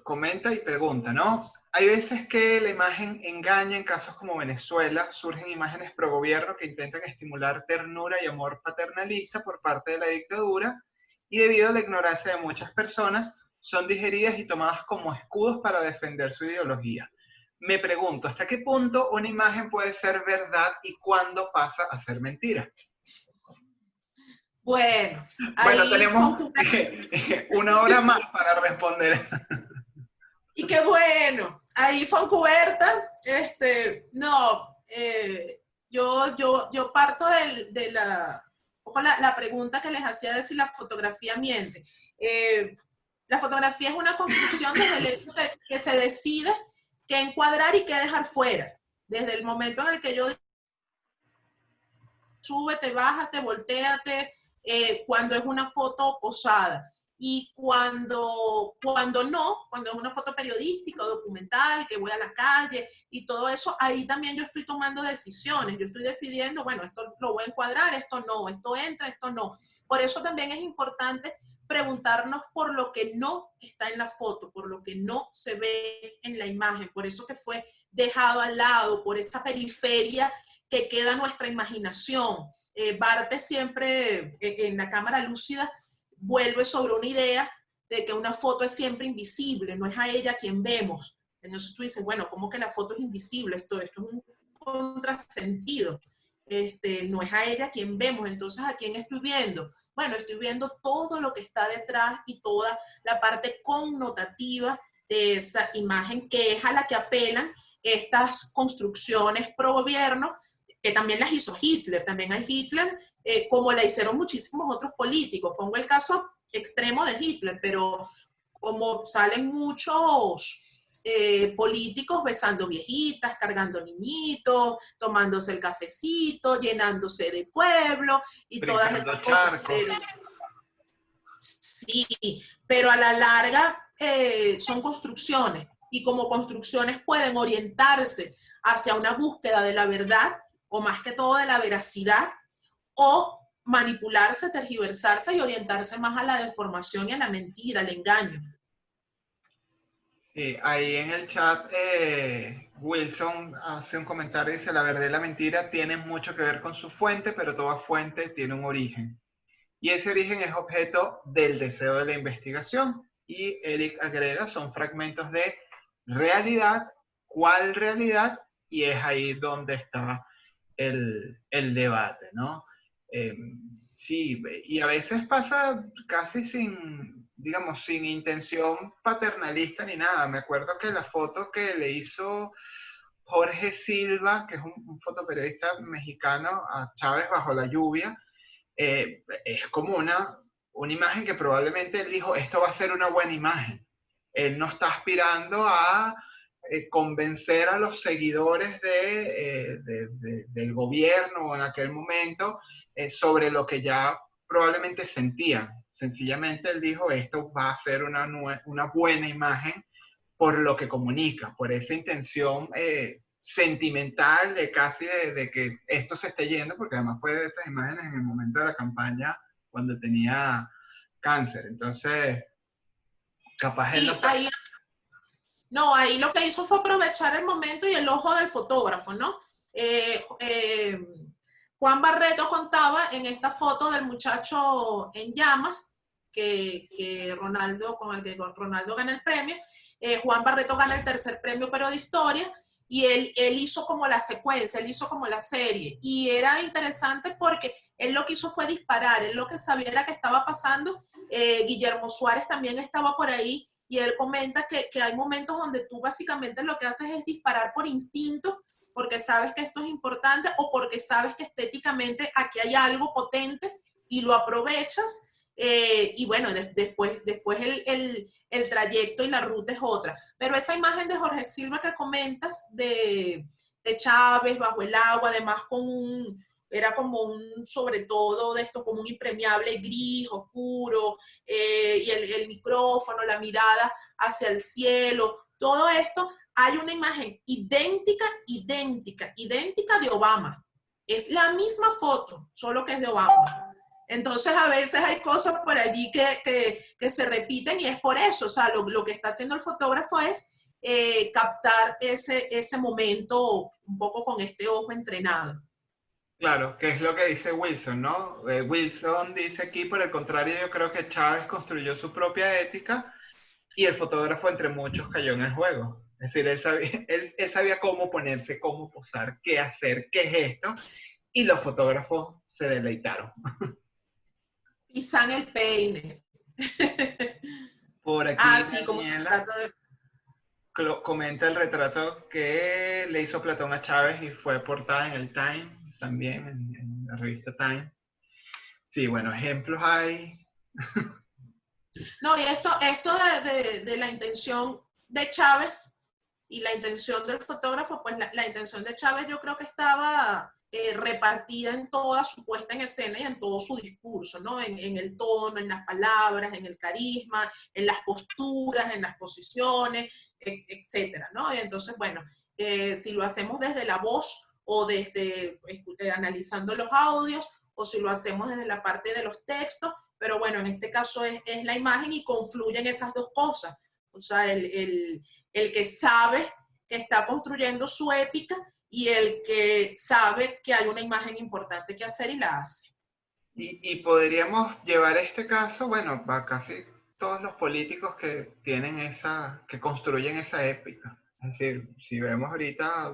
comenta y pregunta, ¿no? Hay veces que la imagen engaña. En casos como Venezuela surgen imágenes pro gobierno que intentan estimular ternura y amor paternalista por parte de la dictadura, y debido a la ignorancia de muchas personas son digeridas y tomadas como escudos para defender su ideología. Me pregunto, ¿hasta qué punto una imagen puede ser verdad y cuándo pasa a ser mentira? Bueno, Bueno, ahí tenemos una hora más para responder. y qué bueno, ahí Foncuberta, no, yo parto de la pregunta que les hacía de si la fotografía miente. La fotografía es una construcción desde el hecho que se decide qué encuadrar y qué dejar fuera. Desde el momento en el que yo súbete, bájate, volteate, cuando es una foto posada. Y cuando es una foto periodística o documental, que voy a la calle y todo eso, ahí también yo estoy tomando decisiones. Yo estoy decidiendo, bueno, esto lo voy a encuadrar, esto no, esto entra, esto no. Por eso también es importante preguntarnos por lo que no está en la foto, por lo que no se ve en la imagen, por eso que fue dejado al lado, por esa periferia que queda nuestra imaginación. Barthes siempre en la cámara lúcida vuelve sobre una idea de que una foto es siempre invisible, no es a ella quien vemos. Entonces tú dices, bueno, ¿cómo que la foto es invisible? Esto es un contrasentido. No es a ella quien vemos, entonces ¿a quién estoy viendo? Bueno, estoy viendo todo lo que está detrás y toda la parte connotativa de esa imagen, que es a la que apelan estas construcciones pro gobierno, que también las hizo Hitler. También hay Hitler, como la hicieron muchísimos otros políticos. Pongo el caso extremo de Hitler, pero como salen muchos políticos besando viejitas, cargando niñitos, tomándose el cafecito, llenándose de pueblo y todas Brincando esas cosas. charcos. Pero, sí, pero a la larga son construcciones, y como construcciones pueden orientarse hacia una búsqueda de la verdad, o más que todo de la veracidad, o manipularse, tergiversarse y orientarse más a la deformación y a la mentira, al engaño. Sí, ahí en el chat Wilson hace un comentario y dice, la verdad y la mentira tienen mucho que ver con su fuente, pero toda fuente tiene un origen. Y ese origen es objeto del deseo de la investigación. Y Eric agrega, son fragmentos de realidad. ¿Cuál realidad? Y es ahí donde está el debate, ¿no? Eh, sí, y a veces pasa casi sin, digamos, sin intención paternalista ni nada. Me acuerdo que la foto que le hizo Jorge Silva, que es un fotoperiodista mexicano, a Chávez bajo la lluvia, es como una imagen que probablemente él dijo, esto va a ser una buena imagen. Él no está aspirando a convencer a los seguidores del gobierno en aquel momento sobre lo que ya probablemente sentían. Sencillamente él dijo, esto va a ser una buena imagen por lo que comunica, por esa intención sentimental de casi de que esto se esté yendo, porque además fue de esas imágenes en el momento de la campaña cuando tenía cáncer. Entonces, capaz él no Sí, sabe. ahí lo que hizo fue aprovechar el momento y el ojo del fotógrafo, ¿no? Eh, eh, Juan Barreto contaba en esta foto del muchacho en llamas, con el que Ronaldo gana el premio. Juan Barreto gana el tercer premio, pero de historia, y él hizo como la secuencia, él hizo como la serie, y era interesante porque él lo que hizo fue disparar, él lo que sabía era que estaba pasando. Guillermo Suárez también estaba por ahí, y él comenta que hay momentos donde tú básicamente lo que haces es disparar por instinto, porque sabes que esto es importante o porque sabes que estéticamente aquí hay algo potente y lo aprovechas. Y bueno, después el trayecto y la ruta es otra. Pero esa imagen de Jorge Silva que comentas, de Chávez bajo el agua, además era como un, sobre todo de esto, como un impermeable gris, oscuro, y el micrófono, la mirada hacia el cielo, todo esto, hay una imagen idéntica de Obama. Es la misma foto, solo que es de Obama. Entonces a veces hay cosas por allí que se repiten y es por eso, o sea, lo que está haciendo el fotógrafo es captar ese momento un poco con este ojo entrenado. Claro, que es lo que dice Wilson, ¿no? Wilson dice aquí, por el contrario, yo creo que Chávez construyó su propia ética y el fotógrafo, entre muchos, cayó en el juego. Es decir, él sabía cómo ponerse, cómo posar, qué hacer, qué gesto, y los fotógrafos se deleitaron. Pisan el peine. Por aquí Sí, como Daniela comenta el retrato que le hizo Platón a Chávez y fue portada en el Time, también en la revista Time. Sí, bueno, ejemplos hay. No, y esto de la intención de Chávez y la intención del fotógrafo, pues la intención de Chávez yo creo que estaba repartida en toda su puesta en escena y en todo su discurso, ¿no? En el tono, en las palabras, en el carisma, en las posturas, en las posiciones, etcétera, ¿no? Y entonces, bueno, si lo hacemos desde la voz o desde analizando los audios, o si lo hacemos desde la parte de los textos, pero bueno, en este caso es la imagen y confluyen esas dos cosas. O sea, el que sabe que está construyendo su épica y el que sabe que hay una imagen importante que hacer y la hace. Y podríamos llevar este caso, bueno, para casi todos los políticos que tienen que construyen esa épica. Es decir, si vemos ahorita,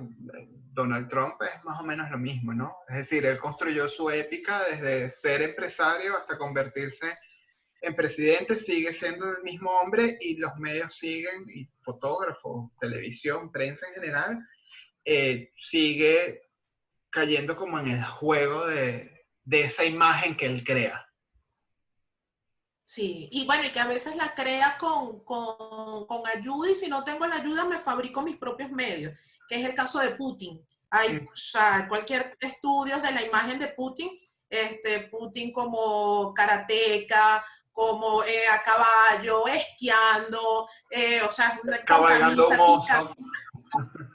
Donald Trump es más o menos lo mismo, ¿no? Es decir, él construyó su épica desde ser empresario hasta convertirse en presidente, sigue siendo el mismo hombre y los medios siguen, y fotógrafos, televisión, prensa en general, sigue cayendo como en el juego de esa imagen que él crea. Sí, y bueno, y que a veces la crea con ayuda, y si no tengo la ayuda me fabrico mis propios medios, que es el caso de Putin. Hay, o sea, cualquier estudio de la imagen de Putin, Putin como karateca, como a caballo, esquiando, o sea, con Cabalgando camisa un así, oso.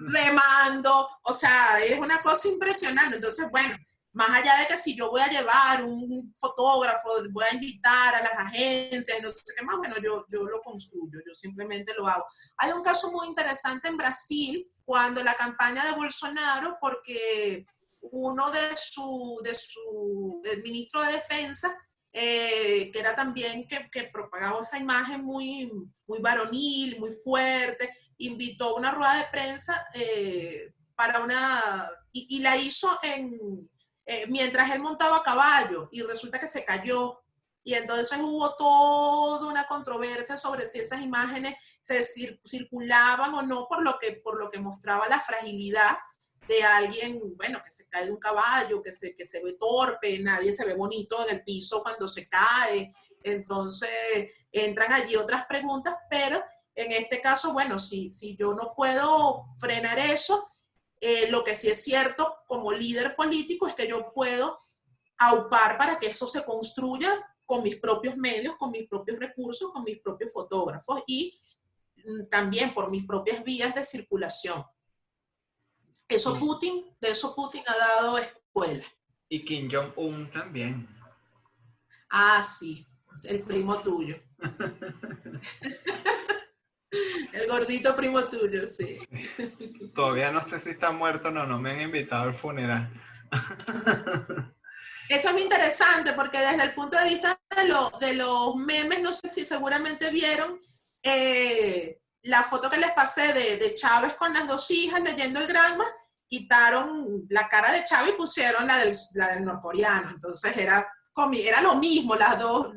remando, o sea, es una cosa impresionante. Entonces, bueno, más allá de que si yo voy a llevar un fotógrafo, voy a invitar a las agencias, no sé qué más, bueno, yo lo construyo, yo simplemente lo hago. Hay un caso muy interesante en Brasil, cuando la campaña de Bolsonaro, porque uno del ministro de Defensa, que era también que propagaba esa imagen muy, muy varonil, muy fuerte, invitó a una rueda de prensa y la hizo mientras él montaba a caballo, y resulta que se cayó. Y entonces hubo toda una controversia sobre si esas imágenes se circulaban o no, por lo que mostraba la fragilidad de alguien, bueno, que se cae de un caballo, que se ve torpe, nadie se ve bonito en el piso cuando se cae. Entonces entran allí otras preguntas, pero en este caso, bueno, si yo no puedo frenar eso, lo que sí es cierto como líder político es que yo puedo aupar para que eso se construya con mis propios medios, con mis propios recursos, con mis propios fotógrafos y también por mis propias vías de circulación. De eso Putin ha dado escuela. Y Kim Jong-un también. Ah, sí, el primo tuyo. El gordito primo tuyo, sí. Todavía no sé si está muerto o no, no me han invitado al funeral. Eso es muy interesante porque desde el punto de vista de los memes, no sé si seguramente vieron la foto que les pasé de Chávez con las dos hijas leyendo el Granma, quitaron la cara de Chávez y pusieron la del norcoreano. Entonces era lo mismo, las dos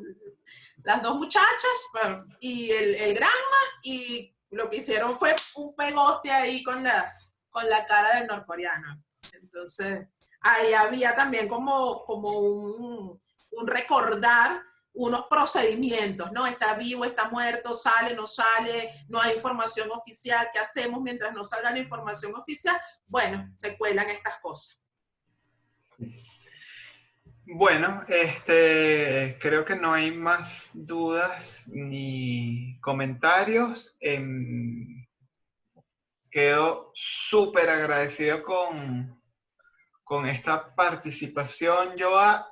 muchachas y el Granma, y lo que hicieron fue un pegoste ahí con la cara del norcoreano. Entonces, ahí había también como un recordar unos procedimientos, ¿no? Está vivo, está muerto, sale, no sale, no hay información oficial. ¿Qué hacemos mientras no salga la información oficial? Bueno, se cuelan estas cosas. Bueno, creo que no hay más dudas ni comentarios. Quedo súper agradecido con esta participación, Joa.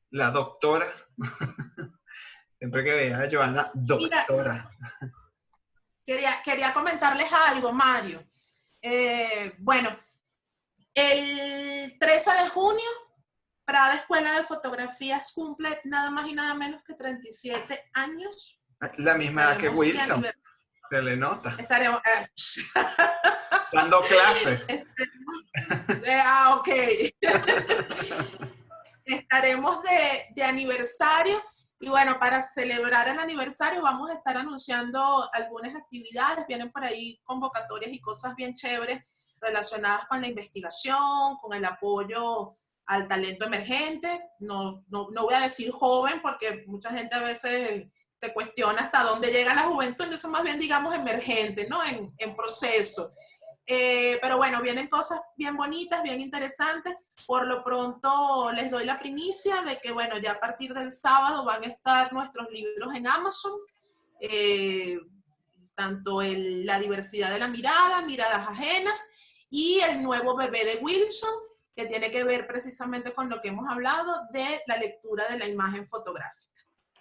La doctora, siempre que vea a Joana, doctora. Mira, quería comentarles algo, Mario. Bueno, el 13 de junio, Prada Escuela de Fotografías cumple nada más y nada menos que 37 años. La misma edad que Wilson, se le nota. Estaremos dando clases. Ok. Estaremos de aniversario. Y bueno, para celebrar el aniversario vamos a estar anunciando algunas actividades. Vienen por ahí convocatorias y cosas bien chéveres relacionadas con la investigación, con el apoyo al talento emergente. No voy a decir joven porque mucha gente a veces te cuestiona hasta dónde llega la juventud, entonces más bien digamos emergente, ¿no? En proceso. Pero bueno, vienen cosas bien bonitas, bien interesantes. Por lo pronto les doy la primicia de que, bueno, ya a partir del sábado van a estar nuestros libros en Amazon. Tanto La diversidad de la mirada, miradas ajenas, y el nuevo bebé de Wilson, que tiene que ver precisamente con lo que hemos hablado de la lectura de la imagen fotográfica.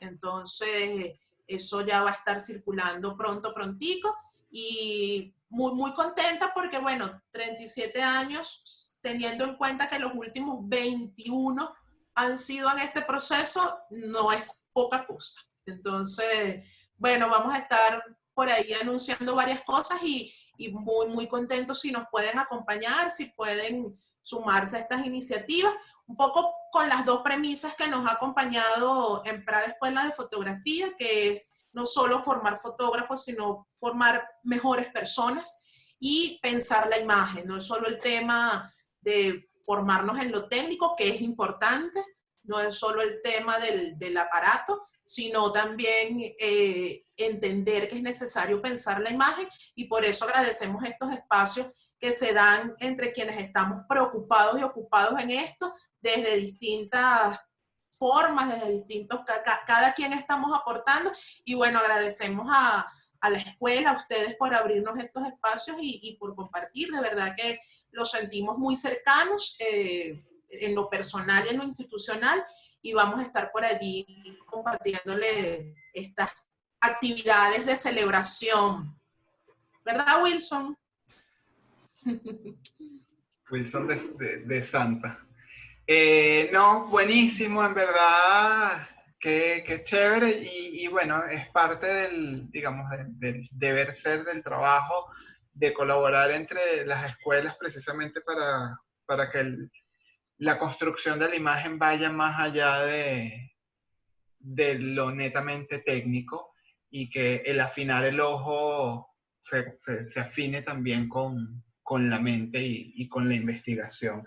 Entonces, eso ya va a estar circulando prontico, y muy, muy contenta porque, bueno, 37 años, teniendo en cuenta que los últimos 21 han sido en este proceso, no es poca cosa. Entonces, bueno, vamos a estar por ahí anunciando varias cosas y muy, muy contentos si nos pueden acompañar, si pueden sumarse a estas iniciativas, un poco con las dos premisas que nos ha acompañado en Prada Escuela de Fotografía, que es no solo formar fotógrafos, sino formar mejores personas y pensar la imagen. No es solo el tema de formarnos en lo técnico, que es importante, no es solo el tema del aparato, sino también entender que es necesario pensar la imagen, y por eso agradecemos estos espacios que se dan entre quienes estamos preocupados y ocupados en esto, desde distintas formas, desde distintos, cada quien estamos aportando, y bueno, agradecemos a la escuela, a ustedes por abrirnos estos espacios y por compartir. De verdad que los sentimos muy cercanos en lo personal y en lo institucional, y vamos a estar por allí compartiéndole estas actividades de celebración. ¿Verdad, Wilson? Wilson de Santa. No, buenísimo, en verdad, qué chévere, y bueno, es parte del, digamos, del deber ser del trabajo, de colaborar entre las escuelas precisamente para que la construcción de la imagen vaya más allá de lo netamente técnico, y que el afinar el ojo se afine también con la mente y con la investigación.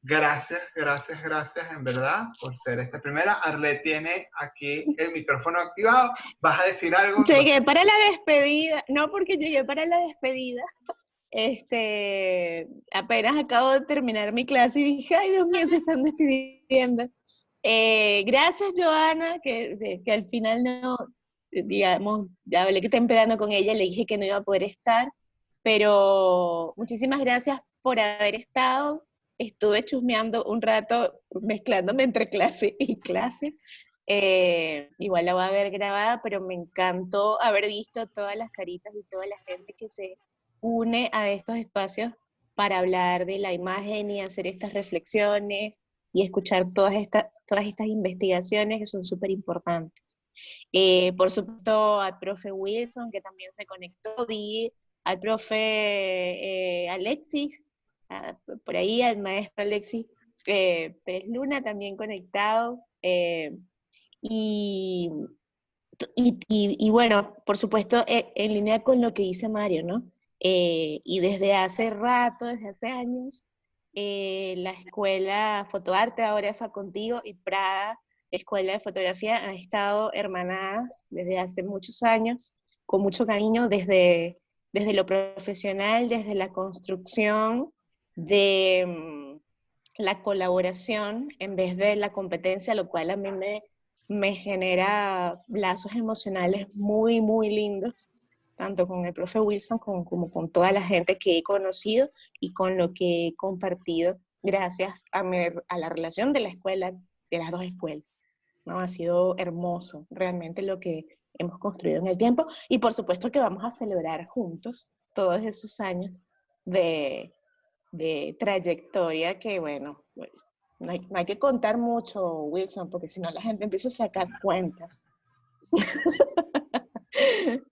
Gracias, gracias, gracias, en verdad, por ser esta primera. Arlet tiene aquí el micrófono activado. ¿Vas a decir algo? Llegué para la despedida, no porque llegué para la despedida. Apenas acabo de terminar mi clase y dije, ay Dios mío, se están despidiendo. Gracias Joana, que al final no, digamos, ya hablé que temprano con ella, le dije que no iba a poder estar, pero muchísimas gracias por haber estado. Estuve chusmeando un rato, mezclándome entre clase y clase. Igual la voy a ver grabada, pero me encantó haber visto todas las caritas y toda la gente que se une a estos espacios para hablar de la imagen y hacer estas reflexiones y escuchar todas estas investigaciones que son súper importantes. Por supuesto al profe Wilson, que también se conectó, vi al profe Alexis, por ahí al maestro Alexis Pérez Luna también conectado, y bueno, por supuesto, en línea con lo que dice Mario, ¿no? Y desde hace rato, desde hace años, la escuela Fotoarte, ahora FA Contigo, y Prada, Escuela de Fotografía, han estado hermanadas desde hace muchos años, con mucho cariño, desde lo profesional, desde la construcción, de la colaboración en vez de la competencia, lo cual a mí me genera lazos emocionales muy, muy lindos, tanto con el profe Wilson como con toda la gente que he conocido y con lo que he compartido gracias a la relación de la escuela, de las dos escuelas, ¿no? Ha sido hermoso realmente lo que hemos construido en el tiempo, y por supuesto que vamos a celebrar juntos todos esos años de trayectoria que, bueno, no hay que contar mucho, Wilson, porque si no la gente empieza a sacar cuentas.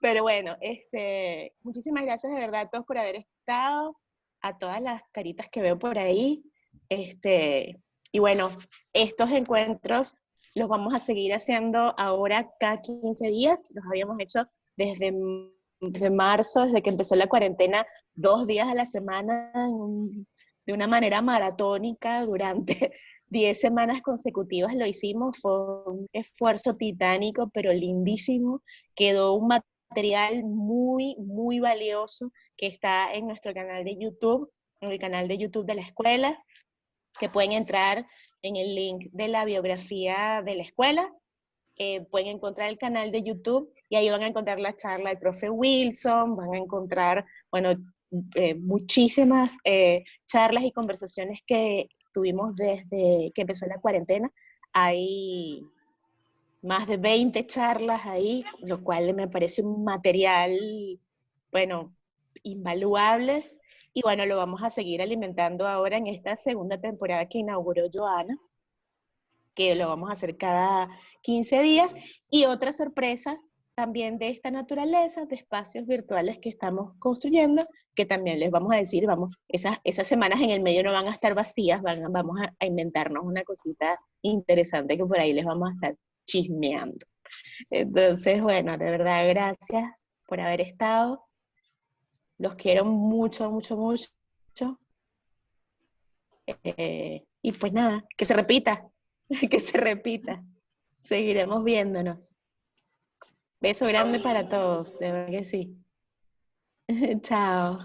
Pero bueno, muchísimas gracias de verdad a todos por haber estado, a todas las caritas que veo por ahí. Y bueno, estos encuentros los vamos a seguir haciendo ahora cada 15 días. Los habíamos hecho desde marzo, desde que empezó la cuarentena, 2 días a la semana, de una manera maratónica, durante 10 semanas consecutivas lo hicimos. Fue un esfuerzo titánico, pero lindísimo. Quedó un material muy, muy valioso que está en nuestro canal de YouTube, en el canal de YouTube de la escuela, que pueden entrar en el link de la biografía de la escuela. Pueden encontrar el canal de YouTube y ahí van a encontrar la charla del profe Wilson, van a encontrar, bueno, muchísimas charlas y conversaciones que tuvimos desde que empezó la cuarentena. Hay más de 20 charlas ahí, lo cual me parece un material, bueno, invaluable. Y bueno, lo vamos a seguir alimentando ahora en esta segunda temporada que inauguró Joana, que lo vamos a hacer cada 15 días, y otras sorpresas también de esta naturaleza, de espacios virtuales que estamos construyendo, que también les vamos a decir, esas semanas en el medio no van a estar vacías, vamos a inventarnos una cosita interesante que por ahí les vamos a estar chismeando. Entonces, bueno, de verdad, gracias por haber estado. Los quiero mucho, mucho, mucho. Y pues nada, que se repita, que se repita. Seguiremos viéndonos. Beso grande para todos, de verdad que sí. Chao.